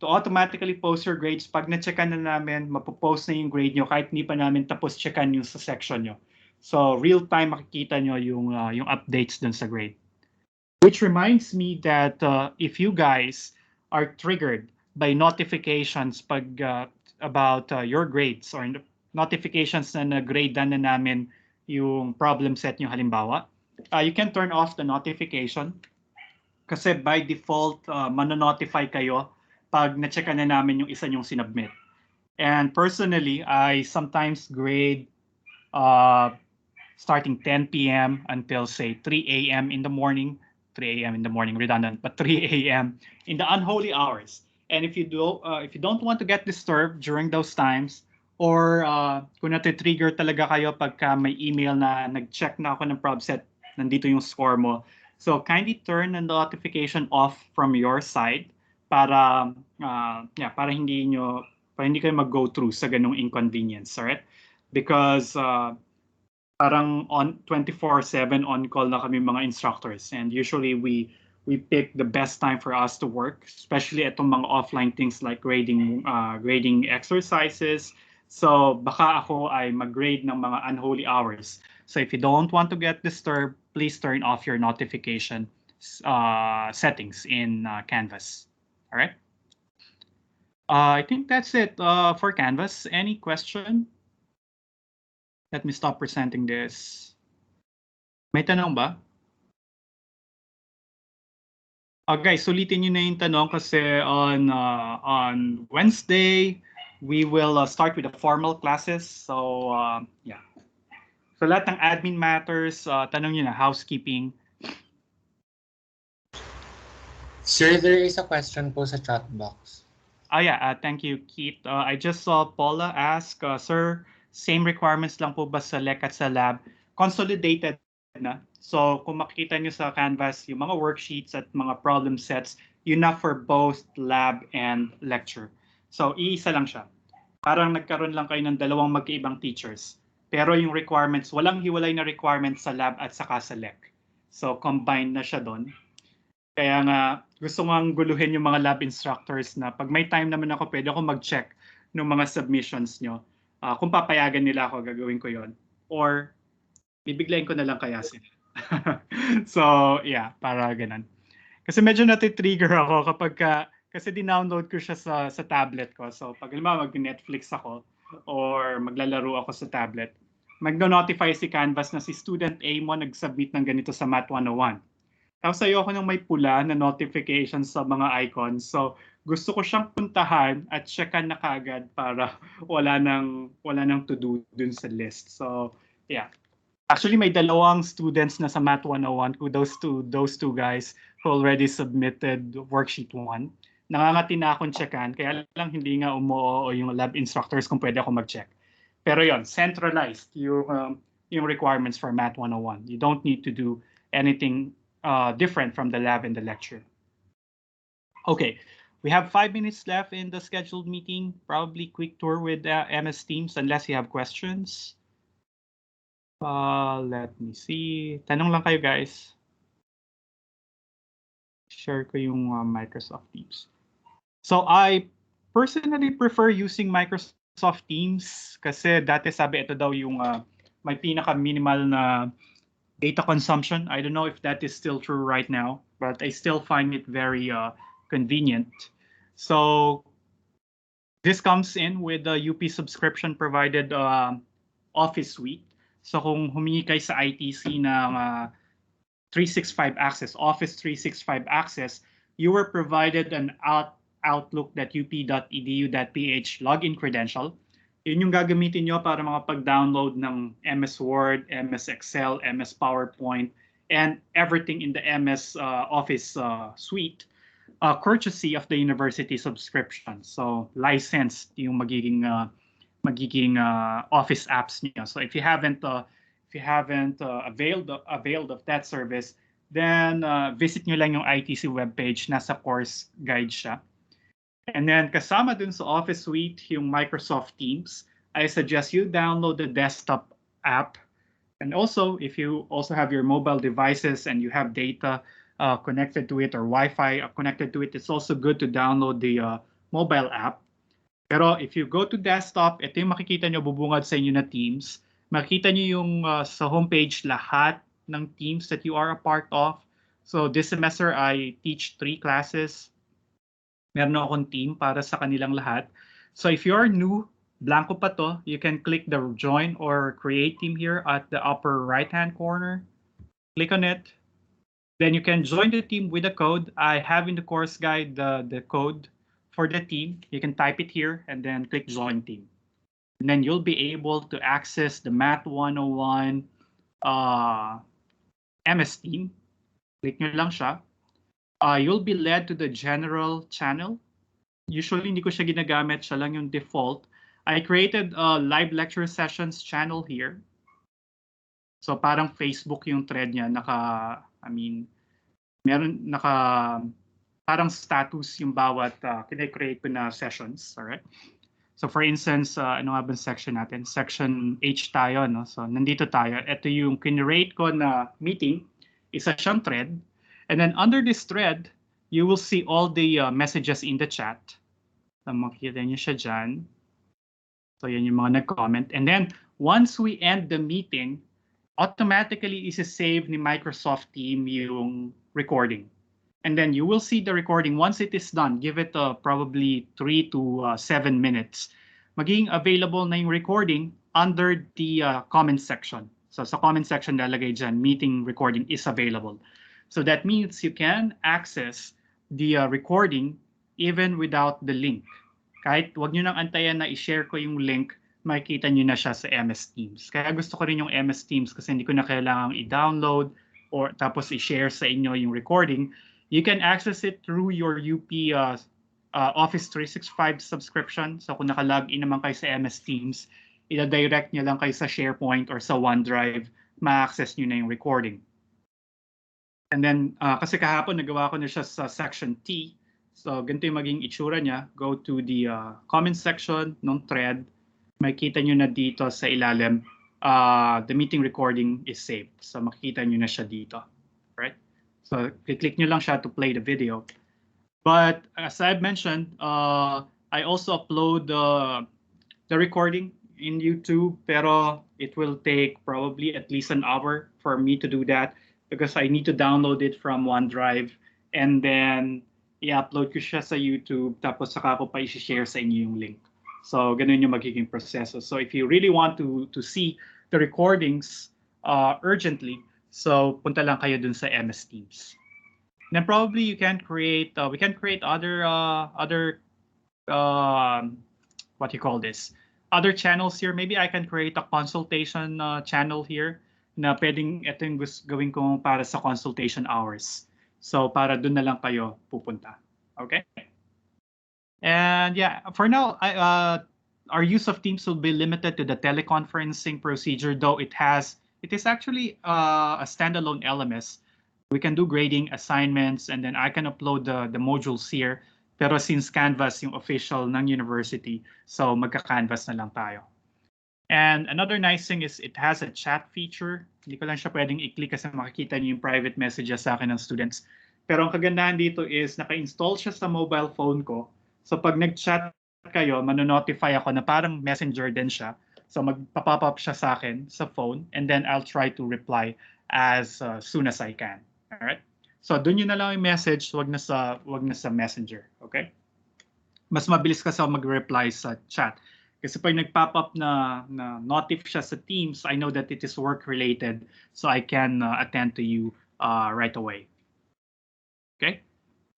automatically post your grades. Pag na-checkan na namin, mapopost na yung grade nyo kahit hindi pa namin tapos checkan yung sa section nyo. So real time makikita nyo yung updates dun sa grade. Which reminds me that if you guys are triggered by notifications about your grades or notifications na nag-grade na namin yung problem set nyo halimbawa, you can turn off the notification kasi by default, manonotify kayo pag na-checkan na namin yung isa nyong sinubmit. And personally, I sometimes grade starting 10 p.m. until say 3 a.m. in the morning. 3 a.m. in the morning, redundant, but 3 a.m. in the unholy hours. And if you don't want to get disturbed during those times, or kung nati-trigger talaga kayo pagka may email na nag-check na ako ng prob set, nandito yung score mo. So kindly turn the notification off from your side para hindi kayo mag-go through sa ganung inconvenience, alright? Because parang on 24/7 on call na kami mga instructors, and usually we pick the best time for us to work, especially itong mga offline things like grading exercises. So baka ako ay mag-grade ng mga unholy hours. So if you don't want to get disturbed, please turn off your notification settings in Canvas. All right. I think that's it for Canvas. Any question? Let me stop presenting this. May tanong ba? Guys, sulitin nyo na yung tanong kasi on Wednesday, we will start with the formal classes. So, yeah. So, lahat ng admin matters, tanong nyo na, housekeeping. Sir, there is a question po sa chat box. Yeah, thank you, Keith. I just saw Paula ask, Sir, same requirements lang po ba sa LEC at sa lab? Consolidated na. So kung makikita nyo sa Canvas, yung mga worksheets at mga problem sets, yun na for both lab and lecture. So iisa lang siya. Parang nagkaroon lang kayo ng dalawang magkaibang teachers. Pero yung requirements, walang hiwalay na requirements sa lab at saka sa LEC. So combined na siya doon. Kaya nga, gusto nga guluhin yung mga lab instructors na pag may time naman ako, pwede ako mag-check ng mga submissions nyo. Kung papayagan nila ako, gagawin ko yon. Or, bibiglayin ko na lang kaya sila. So, yeah, para ganun. Kasi medyo nati-trigger ako kasi dinownload ko siya sa tablet ko. So, pag mag-Netflix ako or maglalaro ako sa tablet, magno-notify si Canvas na si student A mo nag-submit ng ganito sa Math 101. Tapos ayoko nang may pula na notifications sa mga icons. So, gusto ko siyang puntahan at checkan na kagad para wala nang to do dun sa list. So, yeah. Actually, may dalawang students na sa Math 101 who those two guys who already submitted worksheet 1. Nangangati na akong checkan, kaya lang hindi nga umuo yung lab instructors kung pwede ako mag-check. Pero yon, centralized yung requirements for Math 101. You don't need to do anything different from the lab and the lecture. Okay, we have 5 minutes left in the scheduled meeting. Probably quick tour with MS Teams unless you have questions. Let me see. Tanong lang kayo, guys. Share ko yung Microsoft Teams. So I personally prefer using Microsoft Teams kasi dati sabi ito daw yung may pinaka-minimal na data consumption. I don't know if that is still true right now, but I still find it very convenient. So this comes in with the UP subscription provided Office Suite. So kung humingi kayo sa ITC ng 365 access, Office 365 access, you were provided an outlook.up.edu.ph login credential. Yun yung gagamitin nyo para makapag-download ng MS Word, MS Excel, MS PowerPoint, and everything in the MS Office suite, courtesy of the university subscription. So licensed yung magiging Office apps niyo. So if you haven't availed of that service, then visit nyo lang yung ITC webpage. Nasa course guide siya. And then kasama dun sa Office Suite yung Microsoft Teams. I suggest you download the desktop app. And also, if you also have your mobile devices and you have data connected to it or Wi-Fi connected to it, it's also good to download the mobile app. Pero if you go to desktop, ito yung makikita nyo bubungad sa inyo na Teams. Makikita nyo yung sa homepage lahat ng teams that you are a part of. So this semester, I teach 3 classes. Meron akong team para sa kanilang lahat. So if you are new, blanco pa to, you can click the join or create team here at the upper right-hand corner. Click on it. Then you can join the team with a code. I have in the course guide the code for the team. You can type it here and then click join team. And then you'll be able to access the Math 101 MS team. Click nyo lang siya. You'll be led to the general channel. Usually, hindi ko siya ginagamit. Siya lang yung default. I created a live lecture sessions channel here. So parang Facebook yung thread niya. Parang status yung bawat kine-create ko na sessions. Alright? So for instance, ano nga ba section natin? Section H tayo. No? So nandito tayo. Ito yung kinrate ko na meeting. Isa siyang thread. And then under this thread, you will see all the messages in the chat. So makikita niyo siya dyan. So yan yung mga nag-comment. And then once we end the meeting, automatically isa-save ni Microsoft Team yung recording. And then you will see the recording. Once it is done, give it probably 3 to 7 minutes. Magiging available na yung recording under the comment section. So sa comment section lalagay dyan, meeting recording is available. So that means you can access the recording even without the link. Kahit wag nyo nang antayan na i-share ko yung link, makikita nyo na siya sa MS Teams. Kaya gusto ko rin yung MS Teams kasi hindi ko na kailangang i-download or tapos i-share sa inyo yung recording. You can access it through your UP Office 365 subscription. So kung naka-login naman kayo sa MS Teams, ida-direct nyo lang kayo sa SharePoint or sa OneDrive, ma-access nyo na yung recording. And then, kasi kahapon nagawa ko na siya sa section T. So, ganito yung maging itsura niya. Go to the comment section ng thread. Makikita nyo na dito sa ilalim, the meeting recording is saved. So, makikita nyo na siya dito. Right? So, click nyo lang siya to play the video. But, as I've mentioned, I also upload the recording in YouTube. Pero, it will take probably at least an hour for me to do that. Because I need to download it from OneDrive and then i-upload ko siya sa YouTube tapos saka ko pa i-share sa inyo yung link. So ganun yung magiging proseso. So if you really want to see the recordings urgently, so punta lang kayo dun sa MS Teams. Then probably you can create we can create other what you call this, other channels here. Maybe I can create a consultation channel here na pwedeng ito yung gawin ko para sa consultation hours. So para dun na lang kayo pupunta. Okay? And yeah, for now, our use of Teams will be limited to the teleconferencing procedure, though it is actually a standalone LMS. we can do grading, assignments, and then I can upload the modules here. Pero since Canvas yung official ng university, so magka-Canvas na lang tayo. And another nice thing is it has a chat feature. Hindi ko lang siya pwedeng i-click kasi makikita niyo yung private messages sa akin ng students. Pero ang kagandahan dito is naka-install siya sa mobile phone ko. So pag nag-chat kayo, manonotify ako na parang messenger din siya. So magpa-pop up siya sa akin sa phone and then I'll try to reply as soon as I can. All right? So doon yun na lang yung message, wag na sa messenger. Okay? Mas mabilis kasi ako mag-reply sa chat. Kasi pag nag-pop up na notif siya sa Teams, I know that it is work-related, so I can attend to you right away. Okay?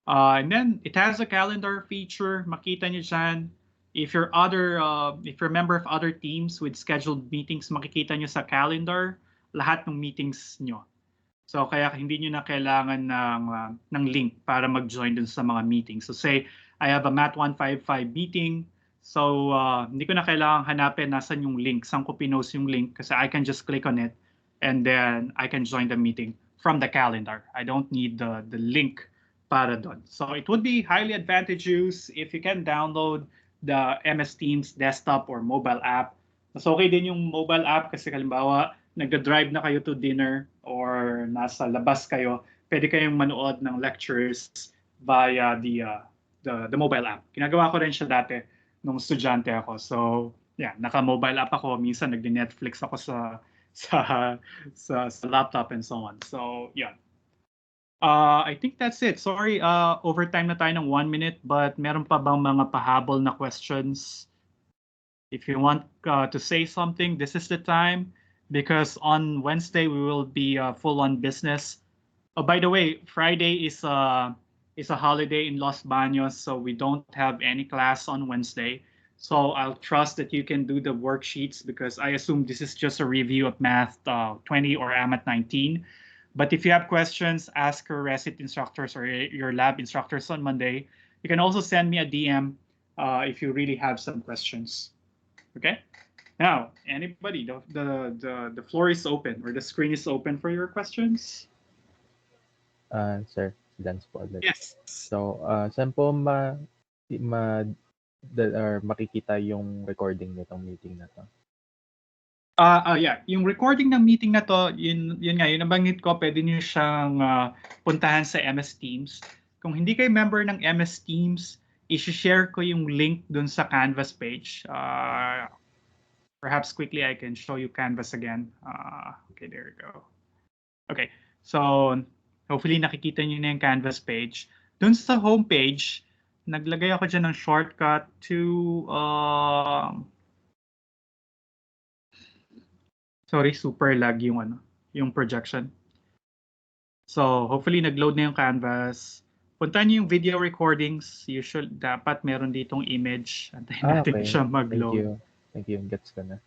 And then it has a calendar feature. Makita niyo dyan. If you're a member of other teams with scheduled meetings, makikita niyo sa calendar lahat ng meetings niyo. So kaya hindi niyo na kailangan ng link para mag-join dun sa mga meetings. So say I have a Math 155 meeting. So hindi ko na kailangan hanapin nasan yung link, saan ko pinost yung link kasi I can just click on it and then I can join the meeting from the calendar. I don't need the link para doon. So it would be highly advantageous if you can download the MS Teams desktop or mobile app. Mas okay din yung mobile app kasi halimbawa nagda-drive na kayo to dinner or nasa labas kayo, pwede kayong manood ng lectures via the mobile app. Ginagawa ko rin siya dati nung estudyante ako. So, yeah, naka-mobile app ako. Minsan nagdi-Netflix ako sa laptop and so on. So, yeah. I think that's it. Sorry, overtime na tayo ng 1 minute, but meron pa bang mga pahabol na questions? If you want to say something, this is the time because on Wednesday we will be full on business. Oh, by the way, Friday is a holiday in Los Baños, so we don't have any class on Wednesday. So I'll trust that you can do the worksheets because I assume this is just a review of Math 20 or AMAT 19. But if you have questions, ask your recit instructors or your lab instructors on Monday. You can also send me a DM if you really have some questions. Okay? Now, anybody, the floor is open or the screen is open for your questions. Sir, Lance po ulit. Yes. So, saan po makikita yung recording nitong meeting na to? Yeah, yung recording ng meeting na to, yun nga, yun nabanggit ko, pwede niyo siyang puntahan sa MS Teams. Kung hindi kayo member ng MS Teams, i-share ko yung link dun sa Canvas page. Perhaps quickly I can show you Canvas again. Okay, there we go. Okay, so hopefully nakikita niyo na yung Canvas page. Dun sa homepage, naglagay ako dyan ng shortcut to sorry, super lag yung projection. So, hopefully nag-load na yung Canvas. Puntahan niyo yung video recordings. Dapat meron ditong image. Antayin natin Okay. siya mag-load. Thank you. Gets ko na.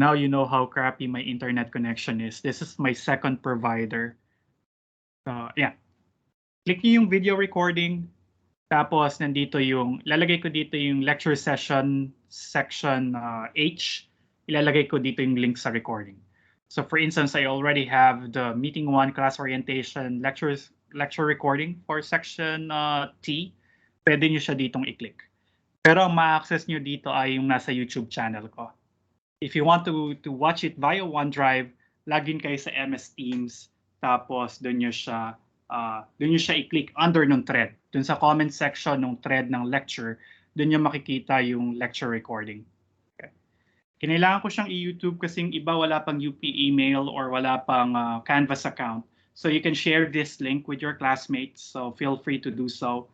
Now you know how crappy my internet connection is. This is my second provider. Yeah. Click niyo yung video recording. Tapos lalagay ko dito yung lecture session section H. Ilalagay ko dito yung link sa recording. So for instance, I already have the meeting 1 class orientation lecture recording for section T. Pwede nyo siya ditong i-click. Pero ang ma-access nyo dito ay yung nasa YouTube channel ko. If you want to watch it via OneDrive, login kayo sa MS Teams. Tapos doon nyo siya i-click under ng thread. Doon sa comment section ng thread ng lecture, doon nyo makikita yung lecture recording. Kinailangan ko siyang i-YouTube kasi yung iba wala pang UP email or wala pang Canvas account. So you can share this link with your classmates. So feel free to do so.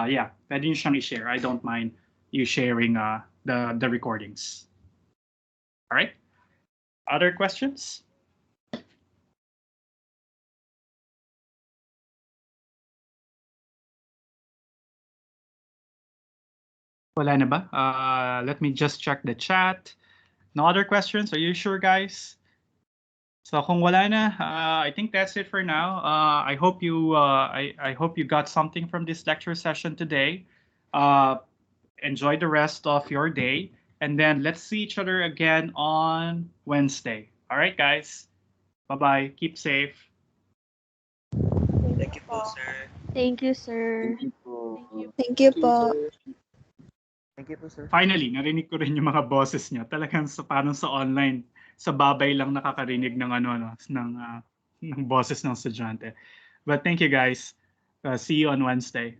Yeah, pwede nyo siyang i-share. I don't mind you sharing the recordings. All right. Other questions? Wala na ba? Let me just check the chat. No other questions? Are you sure, guys? So kung wala na, I think that's it for now. I hope you got something from this lecture session today. Enjoy the rest of your day, and then let's see each other again on Wednesday. All right, guys. Bye-bye. Keep safe. Thank you po, sir. Thank you, sir. Thank you po. Thank you po, sir. Finally, narinig ko rin yung mga boses niyo. Talagang parang sa online, sa babay lang nakakarinig ng ng boses ng estudyante. But thank you guys. See you on Wednesday.